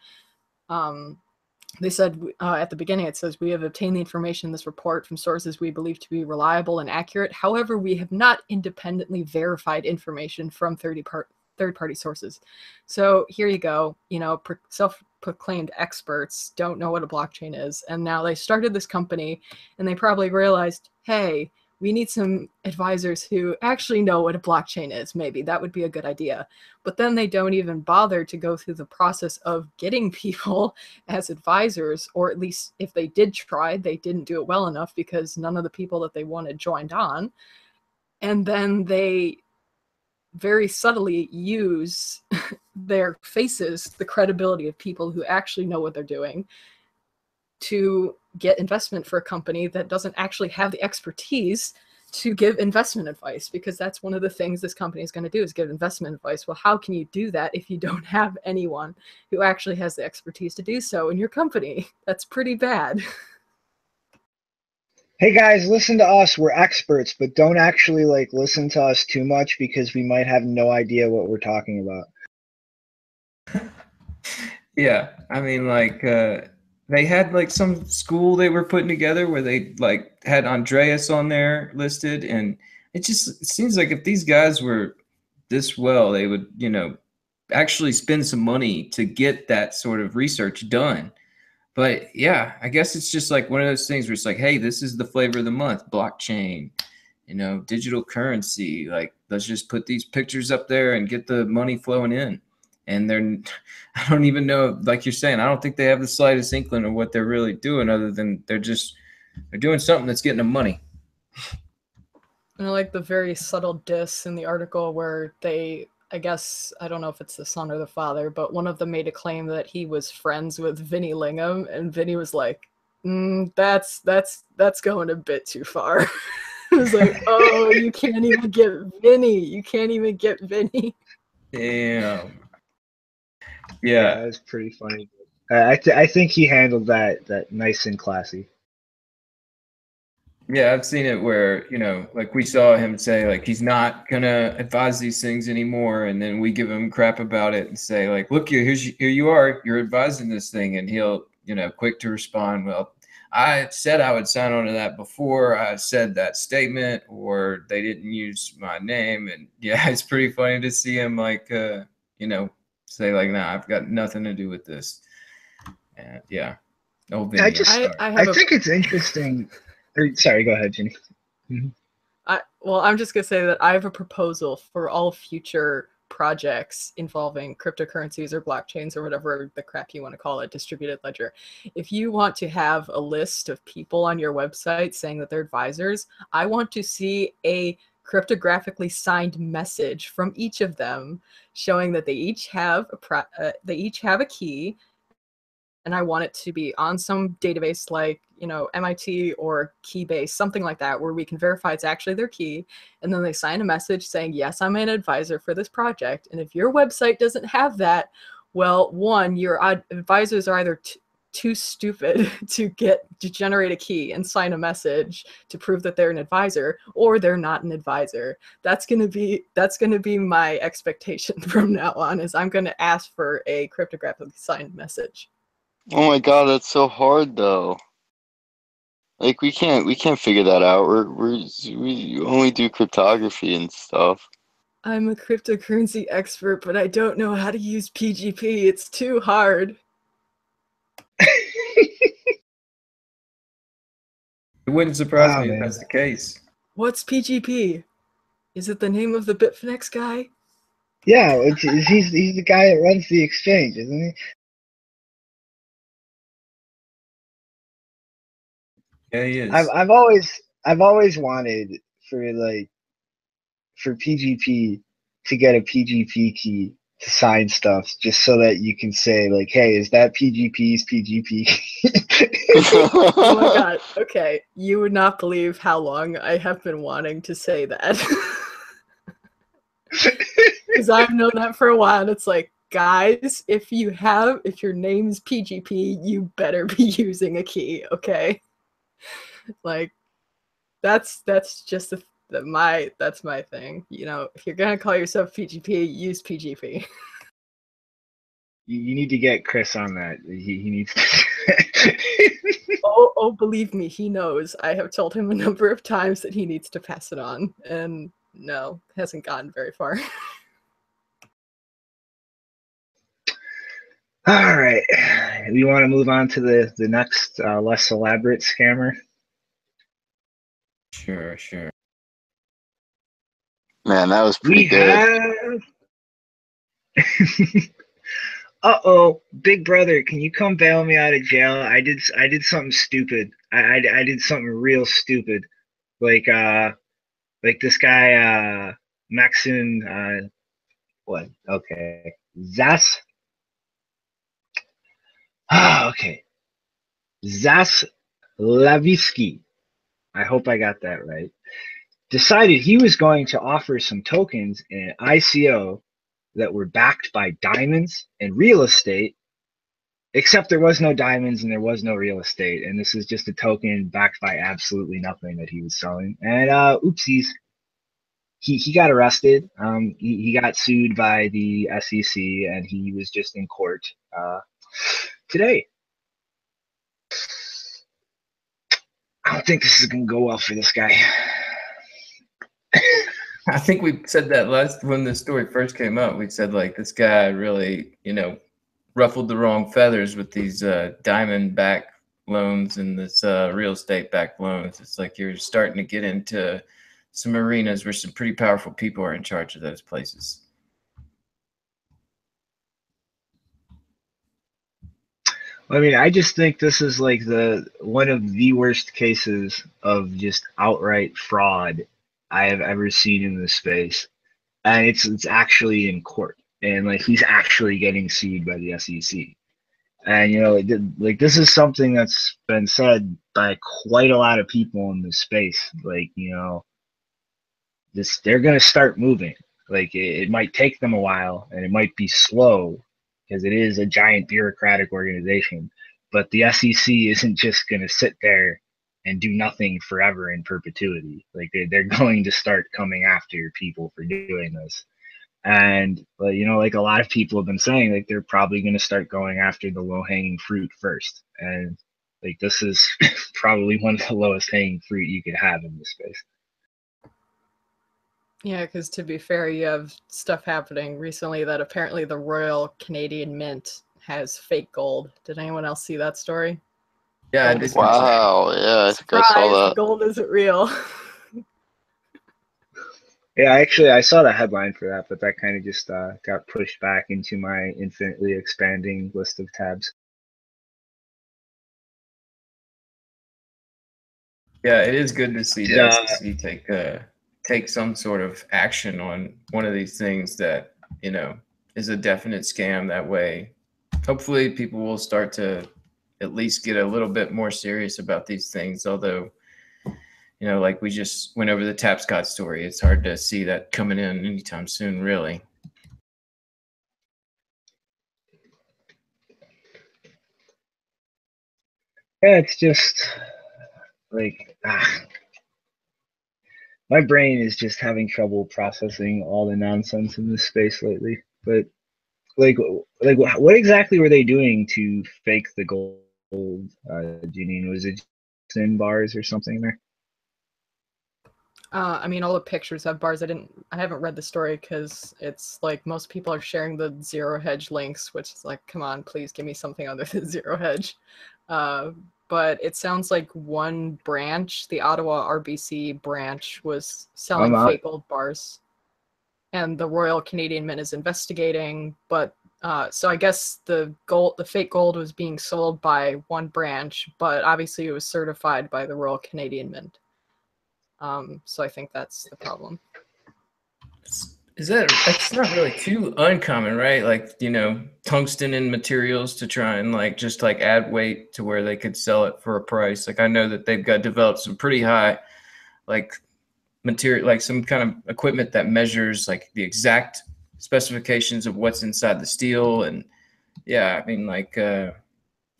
They said at the beginning, it says, we have obtained the information in this report from sources we believe to be reliable and accurate. However, we have not independently verified information from third-party sources. So here you go, you know, self-proclaimed experts don't know what a blockchain is. And now they started this company and they probably realized, hey, we need some advisors who actually know what a blockchain is. Maybe that would be a good idea. But then they don't even bother to go through the process of getting people as advisors, or at least if they did try, they didn't do it well enough because none of the people that they wanted joined on. And then they very subtly use their faces, the credibility of people who actually know what they're doing, to get investment for a company that doesn't actually have the expertise to give investment advice, because that's one of the things this company is going to do is give investment advice. Well, how can you do that if you don't have anyone who actually has the expertise to do so in your company? That's pretty bad. Hey guys, listen to us. We're experts, but don't actually like listen to us too much because we might have no idea what we're talking about. Yeah, I mean, like they had like some school they were putting together where they like had Andreas on there listed, and it seems like if these guys were this well, they would, you know, actually spend some money to get that sort of research done. But yeah, I guess it's just like one of those things where it's like, hey, this is the flavor of the month, blockchain, you know, digital currency, like let's just put these pictures up there and get the money flowing in. And I don't even know, like you're saying, I don't think they have the slightest inkling of what they're really doing, other than they're doing something that's getting them money. And I like the very subtle diss in the article where they, I guess, I don't know if it's the son or the father, but one of them made a claim that he was friends with Vinnie Lingham, and Vinnie was like, that's going a bit too far. It was like, oh, you can't even get Vinnie. You can't even get Vinnie. Damn. Yeah, that was pretty funny. I think he handled that nice and classy. Yeah, I've seen it where, you know, like we saw him say like he's not gonna advise these things anymore, and then we give him crap about it and say like, look, here you are, you're advising this thing, and he'll, you know, quick to respond, well, I said I would sign on to that before I said that statement, or they didn't use my name. And yeah, it's pretty funny to see him like you know, say like, nah, I've got nothing to do with this. And yeah. Oh, Vinny, I think it's interesting. Sorry, go ahead, Jenny. Mm-hmm. I'm just gonna say that I have a proposal for all future projects involving cryptocurrencies or blockchains or whatever the crap you want to call it, distributed ledger. If you want to have a list of people on your website saying that they're advisors, I want to see a cryptographically signed message from each of them showing that they each have a key. And I want it to be on some database like, you know, MIT or Keybase, something like that, where we can verify it's actually their key. And then they sign a message saying, yes, I'm an advisor for this project. And if your website doesn't have that, well, one, your advisors are either too stupid to generate a key and sign a message to prove that they're an advisor, or they're not an advisor. That's gonna be my expectation from now on, is I'm gonna ask for a cryptographically signed message. Oh my god, that's so hard though. Like we can't figure that out. We only do cryptography and stuff. I'm a cryptocurrency expert, but I don't know how to use PGP. It's too hard. It wouldn't surprise me if that's the case. What's PGP? Is it the name of the Bitfinex guy? Yeah, he's the guy that runs the exchange, isn't he? Yeah, he is. I've always wanted for PGP to get a PGP key to sign stuff, just so that you can say like, hey, is that PGP's PGP? Oh my god, okay. You would not believe how long I have been wanting to say that. Because I've known that for a while, and it's like, guys, if your name's PGP, you better be using a key, okay? Like, that's just that's my thing. You know, if you're gonna call yourself PGP, use PGP. You need to get Chris on that. He needs to. Oh, believe me, he knows. I have told him a number of times that he needs to pass it on, and no, hasn't gotten very far. All right, we want to move on to the next less elaborate scammer. Sure. Man, that was pretty good. Uh-oh, Big Brother, can you come bail me out of jail? I did something stupid. I did something real stupid. Like this guy Maxim what? Okay. Okay. Zaslavsky. I hope I got that right. Decided he was going to offer some tokens in ICO that were backed by diamonds and real estate, except there was no diamonds and there was no real estate, and this is just a token backed by absolutely nothing that he was selling. And oopsies, he got arrested. He got sued by the SEC, and he was just in court today. I don't think this is gonna go well for this guy. I think we said that when the story first came out. We said like this guy really, you know, ruffled the wrong feathers with these diamond-backed loans and this real estate-backed loans. It's like you're starting to get into some arenas where some pretty powerful people are in charge of those places. I mean, I just think this is like one of the worst cases of just outright fraud I have ever seen in this space, and it's actually in court, and like he's actually getting sued by the SEC. And like this is something that's been said by quite a lot of people in this space. Like they're gonna start moving. Like it might take them a while, and it might be slow because it is a giant bureaucratic organization. But the SEC isn't just gonna sit there and do nothing forever in perpetuity. Like they're going to start coming after people for doing this. And like a lot of people have been saying, like they're probably going to start going after the low hanging fruit first. And like this is probably one of the lowest hanging fruit you could have in this space. Yeah, because to be fair, you have stuff happening recently that apparently the Royal Canadian Mint has fake gold. Did anyone else see that story? Yeah, I did. Wow, yeah, I think I Surprise, saw that. gold isn't real. Yeah, actually, I saw the headline for that, but that kind of just got pushed back into my infinitely expanding list of tabs. Yeah, it is good to see the SEC take some sort of action on one of these things that is a definite scam. That way, hopefully, people will start to at least get a little bit more serious about these things. Although, like we just went over the Tapscott story, it's hard to see that coming in anytime soon, really. Yeah, it's just like my brain is just having trouble processing all the nonsense in this space lately. But like what exactly were they doing to fake the gold? Janine, was it in bars or something there? I mean, all the pictures have bars. I haven't read the story because it's like most people are sharing the zero hedge links, which is like, come on, please give me something other than zero hedge. But it sounds like one branch, the Ottawa RBC branch, was selling fake gold bars, and the Royal Canadian Mint is investigating. But so I guess the fake gold was being sold by one branch, but obviously it was certified by the Royal Canadian Mint. So I think that's the problem. It's not really too uncommon, right? Like, tungsten in materials to try and just add weight to where they could sell it for a price. Like I know that they've developed some pretty high material, like some kind of equipment that measures like the exact specifications of what's inside the steel. And yeah, I mean, I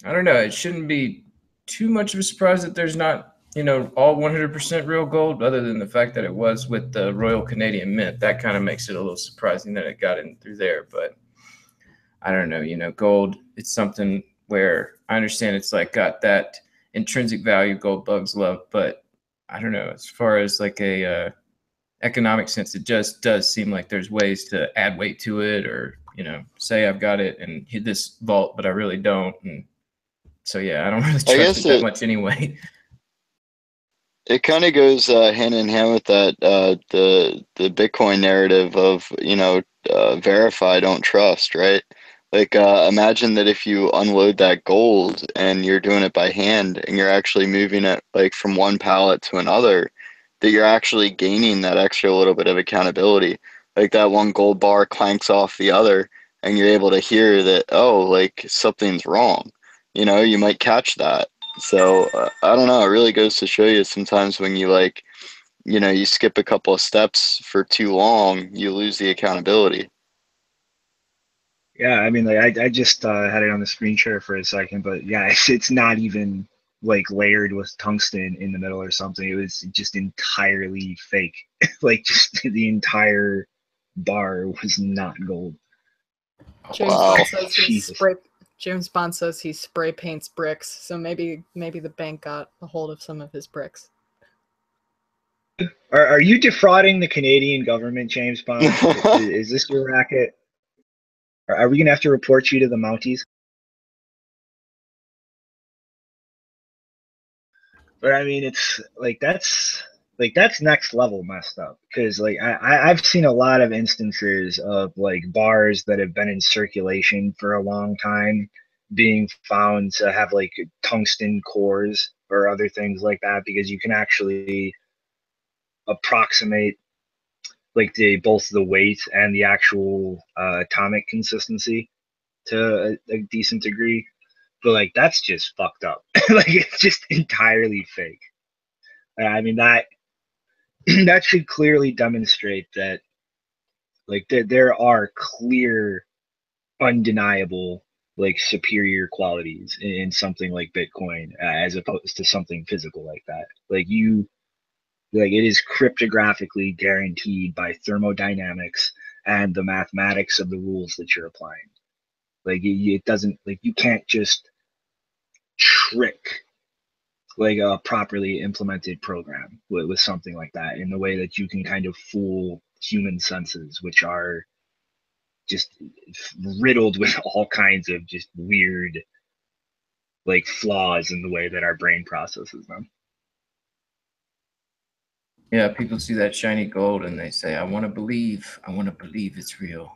don't know, it shouldn't be too much of a surprise that there's not all 100% real gold, other than the fact that it was with the Royal Canadian Mint. That kind of makes it a little surprising that it got in through there. But I don't know, gold, it's something where I understand it's got that intrinsic value gold bugs love, but I don't know, as far as a economic sense, it just does seem like there's ways to add weight to it, or say I've got it and hit this vault, but I really don't. And so yeah, I don't really trust it that much anyway. It kind of goes hand in hand with that the Bitcoin narrative of verify, don't trust, right? Like imagine that if you unload that gold and you're doing it by hand and you're actually moving it from one pallet to another, that you're actually gaining that extra little bit of accountability. Like that one gold bar clanks off the other, and you're able to hear that, oh, something's wrong. You might catch that. So I don't know. It really goes to show you sometimes when you you skip a couple of steps for too long, you lose the accountability. Yeah, I mean, I just had it on the screen share for a second, but yeah, it's not even layered with tungsten in the middle or something. It was just entirely fake. Just the entire bar was not gold. James Bond says he spray paints bricks, so maybe the bank got a hold of some of his bricks. Are you defrauding the Canadian government, James Bond? Is this your racket? Are we gonna have to report you to the Mounties? But I mean, it's that's like that's next level messed up, because like I've seen a lot of instances of like bars that have been in circulation for a long time being found to have like tungsten cores or other things like that, because you can actually approximate like the both the weight and the actual atomic consistency to a decent degree. But like that's just fucked up. Like it's just entirely fake. I mean that that should clearly demonstrate that like there are clear, undeniable like superior qualities in something like Bitcoin as opposed to something physical like that. Like you, like it is cryptographically guaranteed by thermodynamics and the mathematics of the rules that you're applying. Like it doesn't, like you can't just trick like a properly implemented program with something like that in the way that you can kind of fool human senses, which are just riddled with all kinds of just weird like flaws in the way that our brain processes them. Yeah, people see that shiny gold and they say, I want to believe it's real.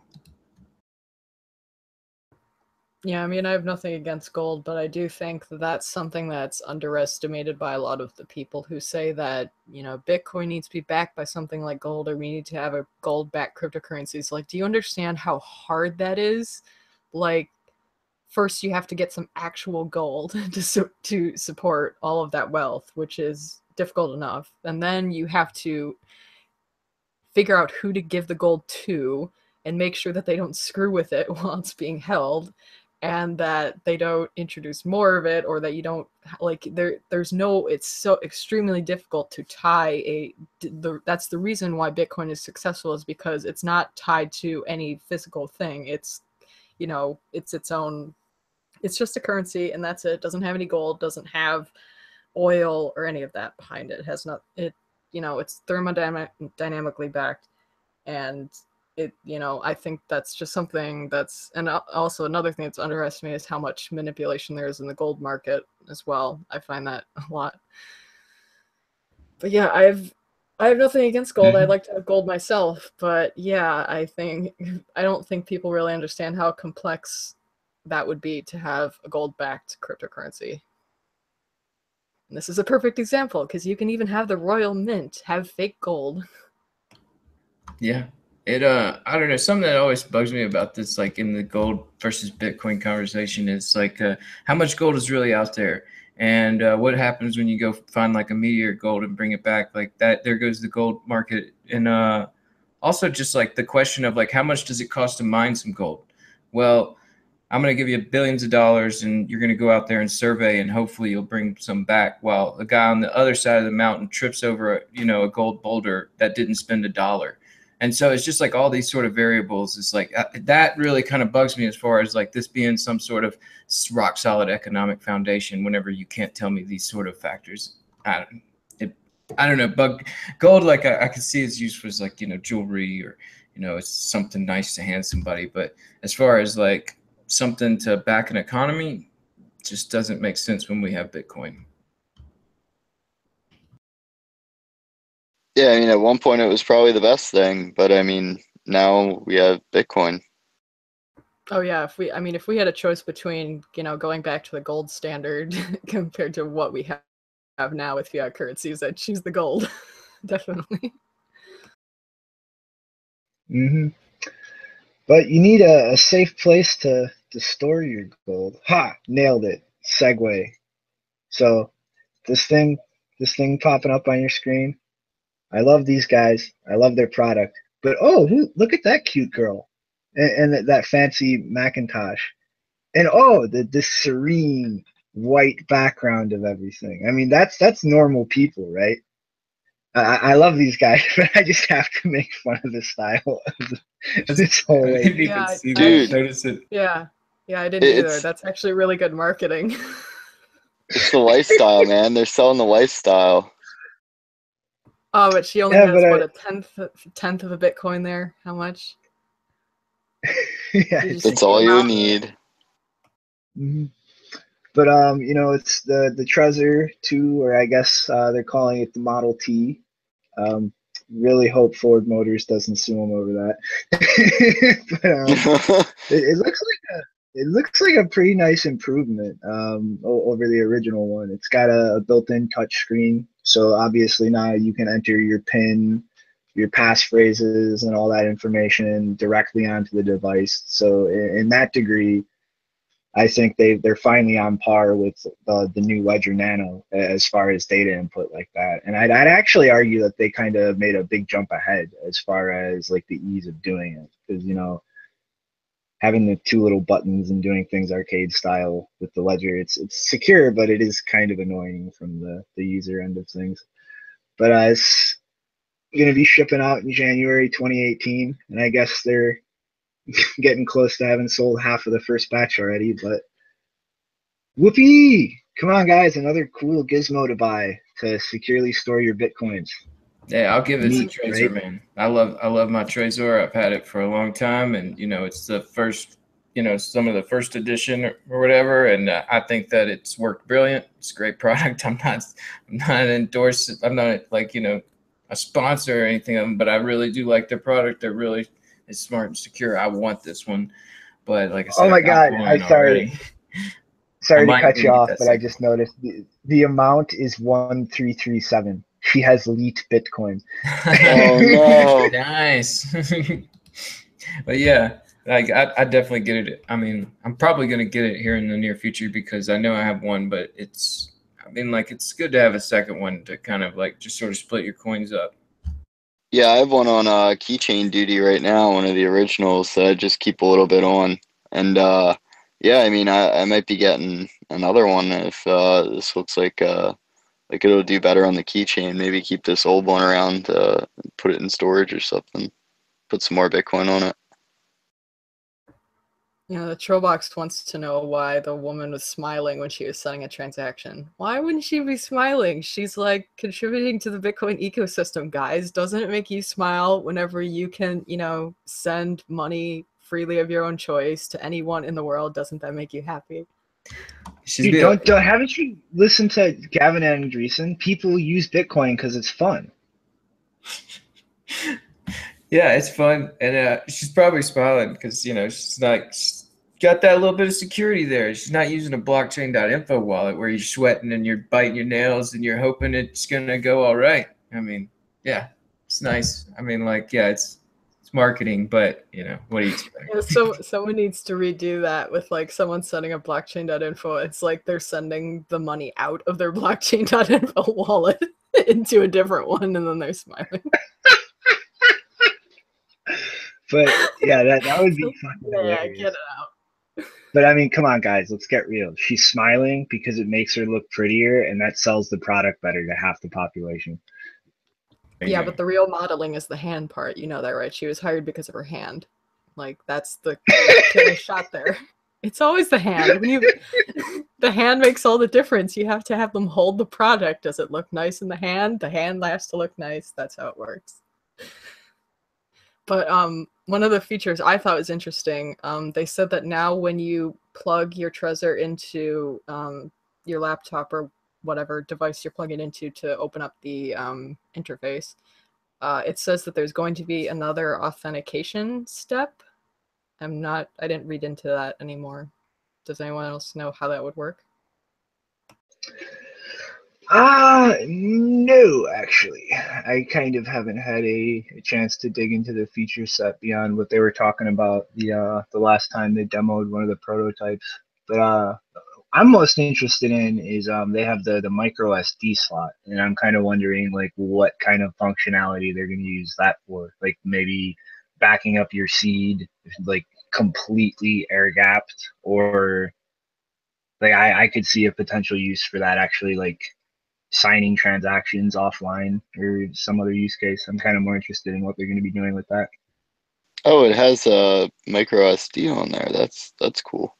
Yeah, I mean, I have nothing against gold, but I do think that that's something that's underestimated by a lot of the people who say that, you know, Bitcoin needs to be backed by something like gold, or we need to have a gold-backed cryptocurrencies. Like, do you understand how hard that is? Like, first you have to get some actual gold to support all of that wealth, which is difficult enough. And then you have to figure out who to give the gold to and make sure that they don't screw with it while it's being held, and that they don't introduce more of it, or that you don't like there's no, it's so extremely difficult to tie that's the reason why Bitcoin is successful, is because it's not tied to any physical thing. It's, you know, it's its own, it's just a currency and that's it. Doesn't have any gold, doesn't have oil or any of that behind it. It has not, it, you know, it's thermodynamically backed. And it, you know, I think that's just something that's, and also another thing that's underestimated is how much manipulation there is in the gold market as well. I find that a lot. But yeah, I have nothing against gold. I'd like to have gold myself, but yeah, I don't think people really understand how complex that would be to have a gold-backed cryptocurrency. And this is a perfect example, because you can even have the Royal Mint have fake gold. Yeah. It I don't know, something that always bugs me about this, like in the gold versus Bitcoin conversation, is like how much gold is really out there, and what happens when you go find like a meteor gold and bring it back, like that, there goes the gold market. And also just like the question of like how much does it cost to mine some gold? Well, I'm going to give you billions of dollars and you're going to go out there and survey and hopefully you'll bring some back, while the guy on the other side of the mountain trips over a gold boulder that didn't spend $1. And so it's just like all these sort of variables. It's like that really kind of bugs me, as far as like this being some sort of rock solid economic foundation whenever you can't tell me these sort of factors. I don't know. But gold, like I could see its use as like, jewelry, or, it's something nice to hand somebody. But as far as like something to back an economy, just doesn't make sense when we have Bitcoin. Yeah, I mean, at one point it was probably the best thing, but I mean, now we have Bitcoin. Oh yeah, if we had a choice between, going back to the gold standard compared to what we have now with fiat currencies, I'd choose the gold. Definitely. But you need a safe place to store your gold. Ha! Nailed it. Segue. So this thing popping up on your screen. I love these guys. I love their product. But look at that cute girl, and that fancy Macintosh, and the serene white background of everything. I mean, that's normal people, right? I love these guys, but I just have to make fun of the style of this whole. I didn't even see that. Notice it. Yeah, I didn't either. That's actually really good marketing. It's the lifestyle, man. They're selling the lifestyle. Oh, but she only has what, a tenth of a Bitcoin there. How much? Yeah, that's all you need. Mm-hmm. But it's the Trezor 2, or I guess they're calling it the Model T. Really hope Ford Motors doesn't sue them over that. But it looks like a pretty nice improvement over the original one. It's got a built-in touch screen, so obviously now you can enter your PIN, your passphrases, and all that information directly onto the device. So in that degree, I think they're finally on par with the new Ledger Nano as far as data input like that. And I'd actually argue that they kind of made a big jump ahead as far as like the ease of doing it, because having the two little buttons and doing things arcade style with the Ledger, it's secure, but it is kind of annoying from the user end of things. But it's going to be shipping out in January 2018, and I guess they're getting close to having sold half of the first batch already. But whoopee! Come on, guys, another cool gizmo to buy to securely store your Bitcoins. Yeah, I'll give it Neat, to Trezor, right? man. I love my Trezor. I've had it for a long time, and it's the first, some of the first edition or whatever, and I think that it's worked brilliant. It's a great product. I'm not endorsed. I'm not like a sponsor or anything of them, but I really do like their product. They're really is smart and secure. I want this one, but like I said, Oh my I got God! one already. Sorry to might cut need you to get off, that but I second. just noticed the amount is 1337. She has leet Bitcoin. Oh no! Nice. But yeah, like I definitely get it. I mean, I'm probably gonna get it here in the near future because I know I have one, but it's good to have a second one to kind of like just sort of split your coins up. Yeah, I have one on keychain duty right now, one of the originals that I just keep a little bit on. And yeah, I mean, I might be getting another one if this looks like it'll do better on the keychain. Maybe keep this old one around, put it in storage or something. Put some more Bitcoin on it. The Trollbox wants to know why the woman was smiling when she was sending a transaction. Why wouldn't she be smiling? She's like contributing to the Bitcoin ecosystem, guys. Doesn't it make you smile whenever you can, send money freely of your own choice to anyone in the world? Doesn't that make you happy? Dude, haven't you listened to Gavin Andreessen? People use Bitcoin because it's fun. Yeah, it's fun, and she's probably smiling because she's got that little bit of security there. She's not using a blockchain.info wallet where you're sweating and you're biting your nails and you're hoping it's gonna go all right. I mean, yeah, it's nice. I mean, it's marketing, but what do you expect? Yeah, so someone needs to redo that with like someone sending a blockchain.info. It's like they're sending the money out of their blockchain.info wallet into a different one, and then they're smiling. But yeah, that would be fucking hilarious. Yeah, get it out. But I mean, come on, guys, let's get real. She's smiling because it makes her look prettier, and that sells the product better to half the population. Yeah, but the real modeling is the hand part. You know that, right? She was hired because of her hand. Like, that's the killer shot there. It's always the hand. The hand makes all the difference. You have to have them hold the product. Does it look nice in the hand? The hand has to look nice. That's how it works. But one of the features I thought was interesting, they said that now when you plug your Trezor into your laptop or whatever device you're plugging into to open up the interface, it says that there's going to be another authentication step. I didn't read into that anymore. Does anyone else know how that would work? No, actually. I kind of haven't had a chance to dig into the feature set beyond what they were talking about the last time they demoed one of the prototypes. But I'm most interested in is they have the micro SD slot, and I'm kind of wondering like what kind of functionality they're going to use that for. Like maybe backing up your seed like completely air gapped, or like I could see a potential use for that actually, like signing transactions offline or some other use case. I'm kind of more interested in what they're going to be doing with that. Oh, it has a micro SD on there. That's cool.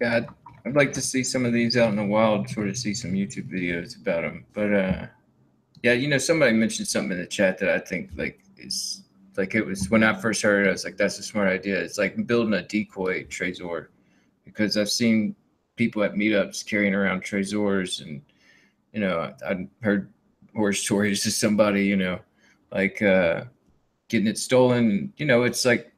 Yeah, I'd like to see some of these out in the wild, sort of see some YouTube videos about them. But yeah, somebody mentioned something in the chat that I think is it was when I first heard it, I was like, that's a smart idea. It's like building a decoy Trezor, because I've seen people at meetups carrying around Trezors, and I heard horror stories to somebody, you know, like getting it stolen. You know, it's like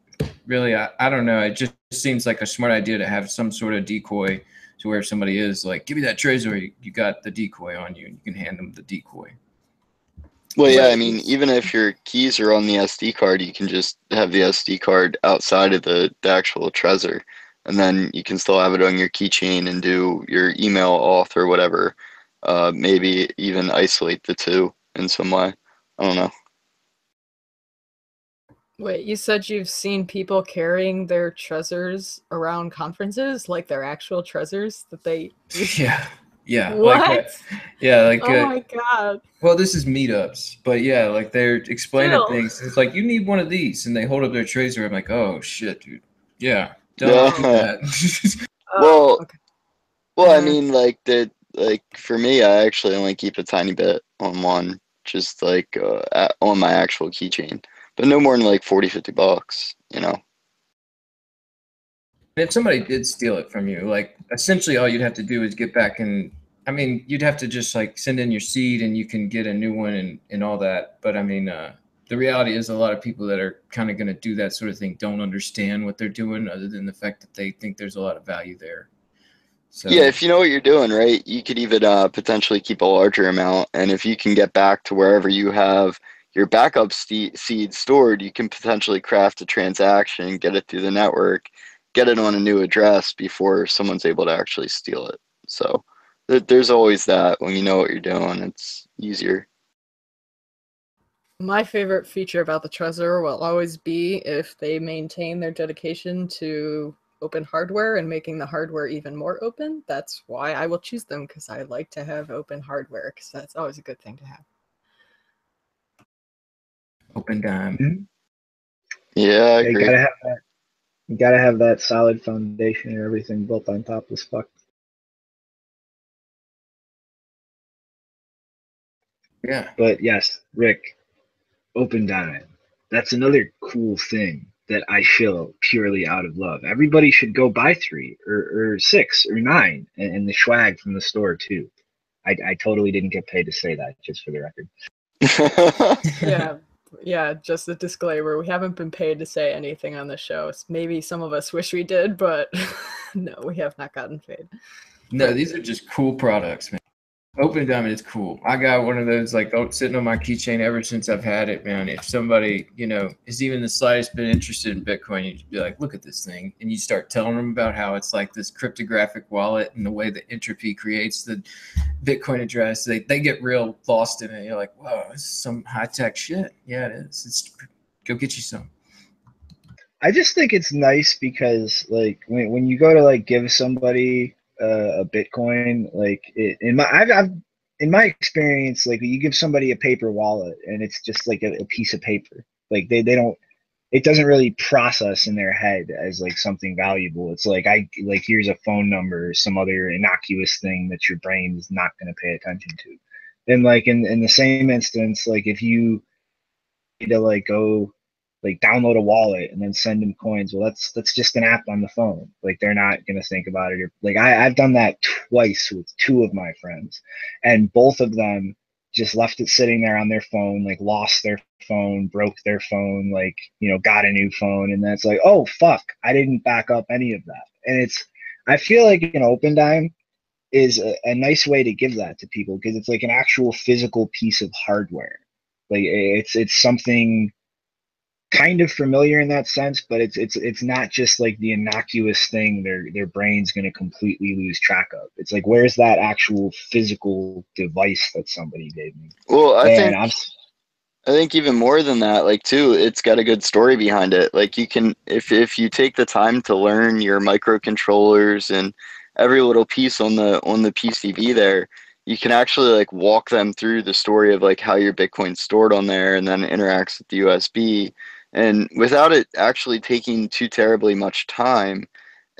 really, I don't know. It just seems like a smart idea to have some sort of decoy to where if somebody is like, give me that Trezor, you got the decoy on you and you can hand them the decoy. Well, yeah, I Wait, mean, even if your keys are on the SD card, you can just have the SD card outside of the actual Trezor, and then you can still have it on your keychain and do your email auth or whatever. Maybe even isolate the two in some way. I don't know. wait, you said you've seen people carrying their Trezors around conferences, like their actual Trezors that they Yeah. Yeah. What? Like, yeah. Like, Oh my god. well, this is meetups, but yeah, like they're explaining Still. things. It's like, you need one of these, and they hold up their Trezor. I'm like, oh shit, dude. Yeah, Yeah. don't do that. Oh, Well, okay. well, I mean, like for me, I actually only keep a tiny bit on one, just like on my actual keychain, but no more than like 40, $50, you know. If somebody did steal it from you, like essentially all you'd have to do is get back and I mean, you'd have to just like send in your seed and you can get a new one and all that. But I mean, the reality is a lot of people that are kind of going to do that sort of thing don't understand what they're doing other than the fact that they think there's a lot of value there. So Yeah, if you know what you're doing, right, you could even potentially keep a larger amount. And if you can get back to wherever you have your backup seed stored, you can potentially craft a transaction, get it through the network, get it on a new address before someone's able to actually steal it. So there's always that. When you know what you're doing, it's easier. My favorite feature about the Trezor will always be if they maintain their dedication to open hardware and making the hardware even more open. That's why I will choose them, because I like to have open hardware, because that's always a good thing to have. OpenDime. Mhm. Yeah, I You agree. gotta have that. You gotta have that solid foundation and everything built on top as fuck. Yeah. But yes, Rick, OpenDime. That's another cool thing that I feel purely out of love. Everybody should go buy 3 or 6 or 9 and the swag from the store too. I totally didn't get paid to say that, just for the record. Yeah, just a disclaimer. We haven't been paid to say anything on the show. Maybe some of us wish we did, but no, we have not gotten paid. No, these are just cool products, man. OpenDime is cool. I got one of those like sitting on my keychain ever since I've had it, man. If somebody, you know, is even the slightest bit interested in Bitcoin, you just be like, look at this thing. And you start telling them about how it's like this cryptographic wallet and the way that entropy creates the Bitcoin address. They get real lost in it. You're like, whoa, this is some high-tech shit. Yeah, it is. Go get you some. I just think it's nice because, like, when you go to like give somebody a Bitcoin, like in my experience, like you give somebody a paper wallet and it's just like a piece of paper. Like they don't, it doesn't really process in their head as like something valuable. It's like here's a phone number or some other innocuous thing that your brain is not going to pay attention to. And like in the same instance, like if you need to like go like download a wallet and then send them coins, well that's just an app on the phone. Like they're not gonna think about it. Or like I've done that twice with 2 of my friends, and both of them just left it sitting there on their phone, like lost their phone, broke their phone, like, you know, got a new phone, and that's like, oh fuck, I didn't back up any of that. And it's, I feel like an OpenDime is a nice way to give that to people because it's like an actual physical piece of hardware. Like it's something kind of familiar in that sense, but it's not just like the innocuous thing their brain's going to completely lose track of. It's like, where's that actual physical device that somebody gave me? Well, And I think even more than that, like too, it's got a good story behind it. Like you can, if you take the time to learn your microcontrollers and every little piece on the PCB there, you can actually like walk them through the story of like how your Bitcoin's stored on there and then interacts with the USB, and without it actually taking too terribly much time.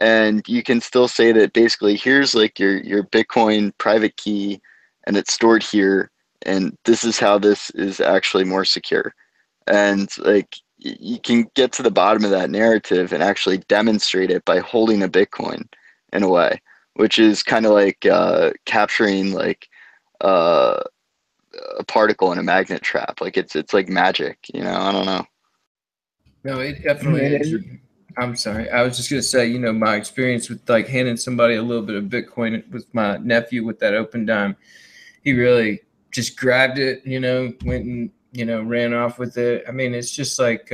And you can still say that basically here's like your Bitcoin private key, and it's stored here, and this is how this is actually more secure. And like you can get to the bottom of that narrative and actually demonstrate it by holding a Bitcoin in a way, which is kind of like capturing like uh, a particle in a magnet trap. Like it's like magic, you know. I don't know. No, it definitely is. I'm sorry. I was just gonna say, you know, my experience with like handing somebody a little bit of Bitcoin with my nephew with that OpenDime, he really just grabbed it, you know, went and, you know, ran off with it. I mean, it's just like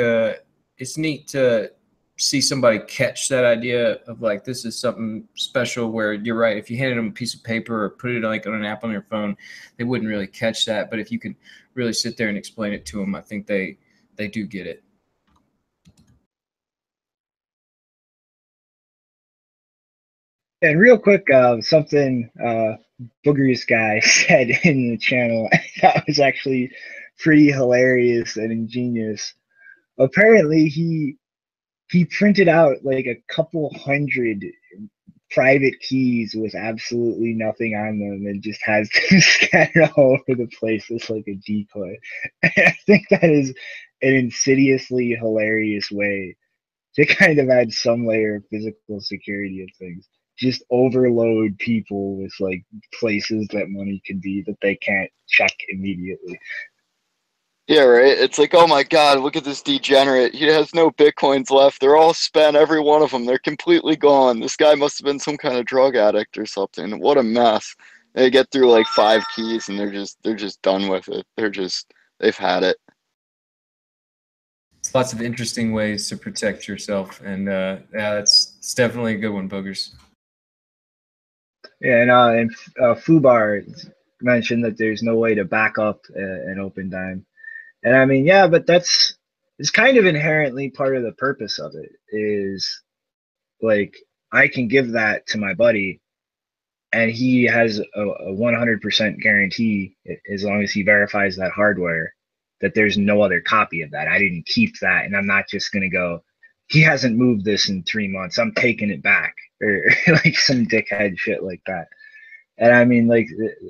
it's neat to see somebody catch that idea of like this is something special. Where you're right, if you handed them a piece of paper or put it like on an app on their phone, they wouldn't really catch that. But if you can really sit there and explain it to them, I think they do get it. And real quick, something Booger's guy said in the channel I thought was actually pretty hilarious and ingenious. Apparently, he printed out like a couple hundred private keys with absolutely nothing on them and just has them scattered all over the place as like a decoy. I think that is an insidiously hilarious way to kind of add some layer of physical security of things. Just overload people with like places that money can be that they can't check immediately. Yeah, right. It's like, oh my God, look at this degenerate. He has no Bitcoins left. They're all spent, every one of them. They're completely gone. This guy must have been some kind of drug addict or something. What a mess. They get through like 5 keys and they're just done with it. They've had it. It's lots of interesting ways to protect yourself, and yeah, it's definitely a good one, Boogers. Yeah, and Fubar mentioned that there's no way to back up an OpenDime. And I mean, yeah, but it's kind of inherently part of the purpose of it is like I can give that to my buddy and he has a 100% guarantee as long as he verifies that hardware that there's no other copy of that. I didn't keep that and I'm not just going to go, he hasn't moved this in 3 months. I'm taking it back or like some dickhead shit like that. And I mean, like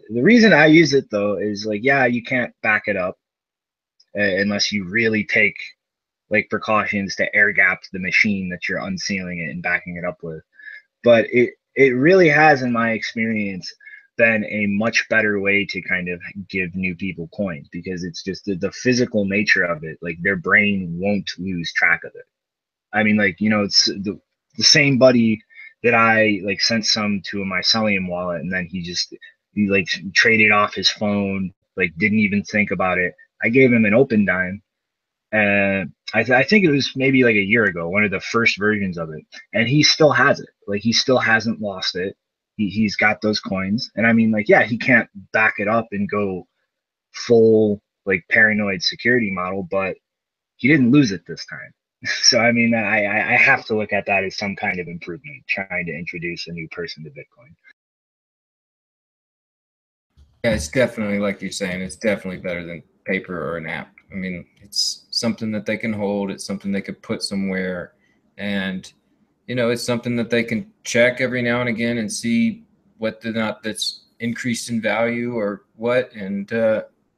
the reason I use it though is like, yeah, you can't back it up unless you really take like precautions to air gap the machine that you're unsealing it and backing it up with. But it really has, in my experience, been a much better way to kind of give new people coins because it's just the physical nature of it. Like their brain won't lose track of it. I mean, like, you know, it's the same buddy that I like sent some to a mycelium wallet and then he like traded off his phone, like didn't even think about it. I gave him an OpenDime and I think it was maybe like a year ago, one of the first versions of it, and he still has it. Like he still hasn't lost it. He's got those coins, and I mean, like, yeah, he can't back it up and go full like paranoid security model, but he didn't lose it this time. So I mean, I have to look at that as some kind of improvement, trying to introduce a new person to Bitcoin. Yeah, it's definitely like you're saying. It's definitely better than paper or an app. I mean, it's something that they can hold. It's something they could put somewhere, and you know, it's something that they can check every now and again and see whether or not that's increased in value or what. And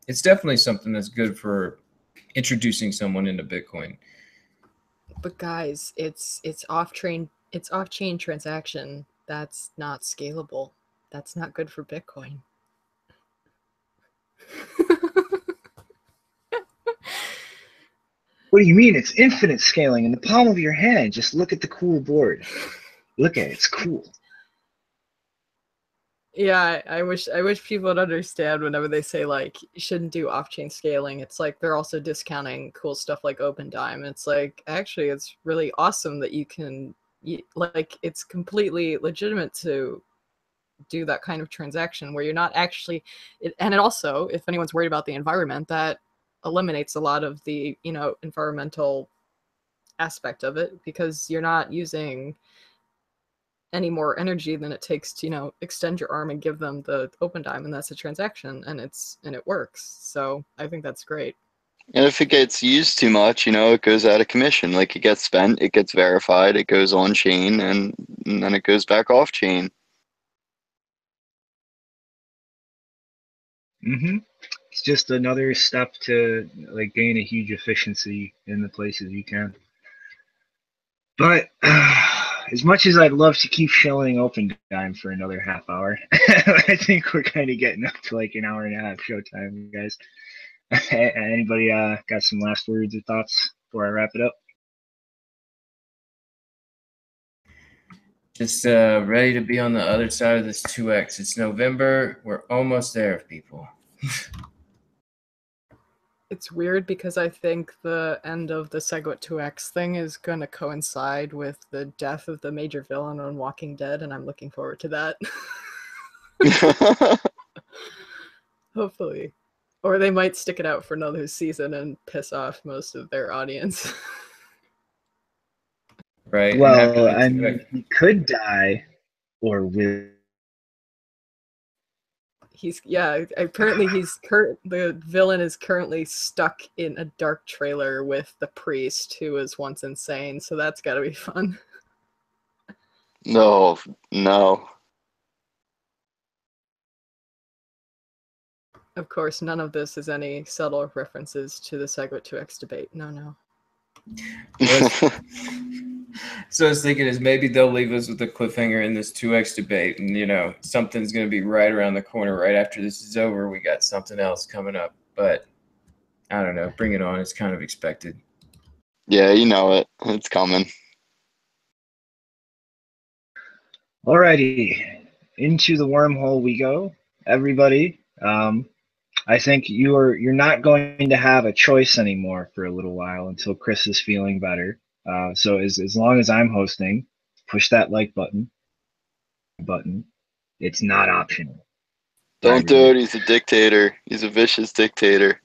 it's definitely something that's good for introducing someone into Bitcoin. But guys, it's off-chain transaction. That's not scalable. That's not good for Bitcoin. What do you mean? It's infinite scaling in the palm of your hand. Just look at the cool board. Look at it. It's cool. Yeah, I wish people would understand whenever they say like you shouldn't do off-chain scaling. It's like they're also discounting cool stuff like OpenDime. It's like actually it's really awesome that you can like it's completely legitimate to do that kind of transaction where you're not actually and it also, if anyone's worried about the environment, that eliminates a lot of the, you know, environmental aspect of it because you're not using any more energy than it takes to, you know, extend your arm and give them the OpenDime, and that's a transaction, and it works. So I think that's great. And if it gets used too much, you know, it goes out of commission. Like it gets spent, it gets verified, it goes on chain, and then it goes back off chain. It's just another step to like gain a huge efficiency in the places you can. But as much as I'd love to keep shilling OpenDime for another half hour, I think we're kind of getting up to like an hour and a half showtime, guys. Anybody got some last words or thoughts before I wrap it up? Just ready to be on the other side of this 2x. It's November. We're almost there, people. It's weird because I think the end of the Segwit 2X thing is going to coincide with the death of the major villain on Walking Dead, and I'm looking forward to that. Hopefully. Or they might stick it out for another season and piss off most of their audience. Right. Well, I mean, he could die or will. Apparently the villain is currently stuck in a dark trailer with the priest who was once insane, so that's got to be fun. No. Of course, none of this is any subtle references to the Segwit 2X debate. No. So I was thinking is maybe they'll leave us with a cliffhanger in this 2x debate, and something's going to be right around the corner right after this is over. We got something else coming up, but I don't know. Bring it on. It's kind of expected. Yeah, you know it. It's coming. Alrighty, into the wormhole we go, everybody. I think you're not going to have a choice anymore for a little while until Chris is feeling better. So as long as I'm hosting, push that like button. It's not optional. Don't do it. He's a dictator. He's a vicious dictator.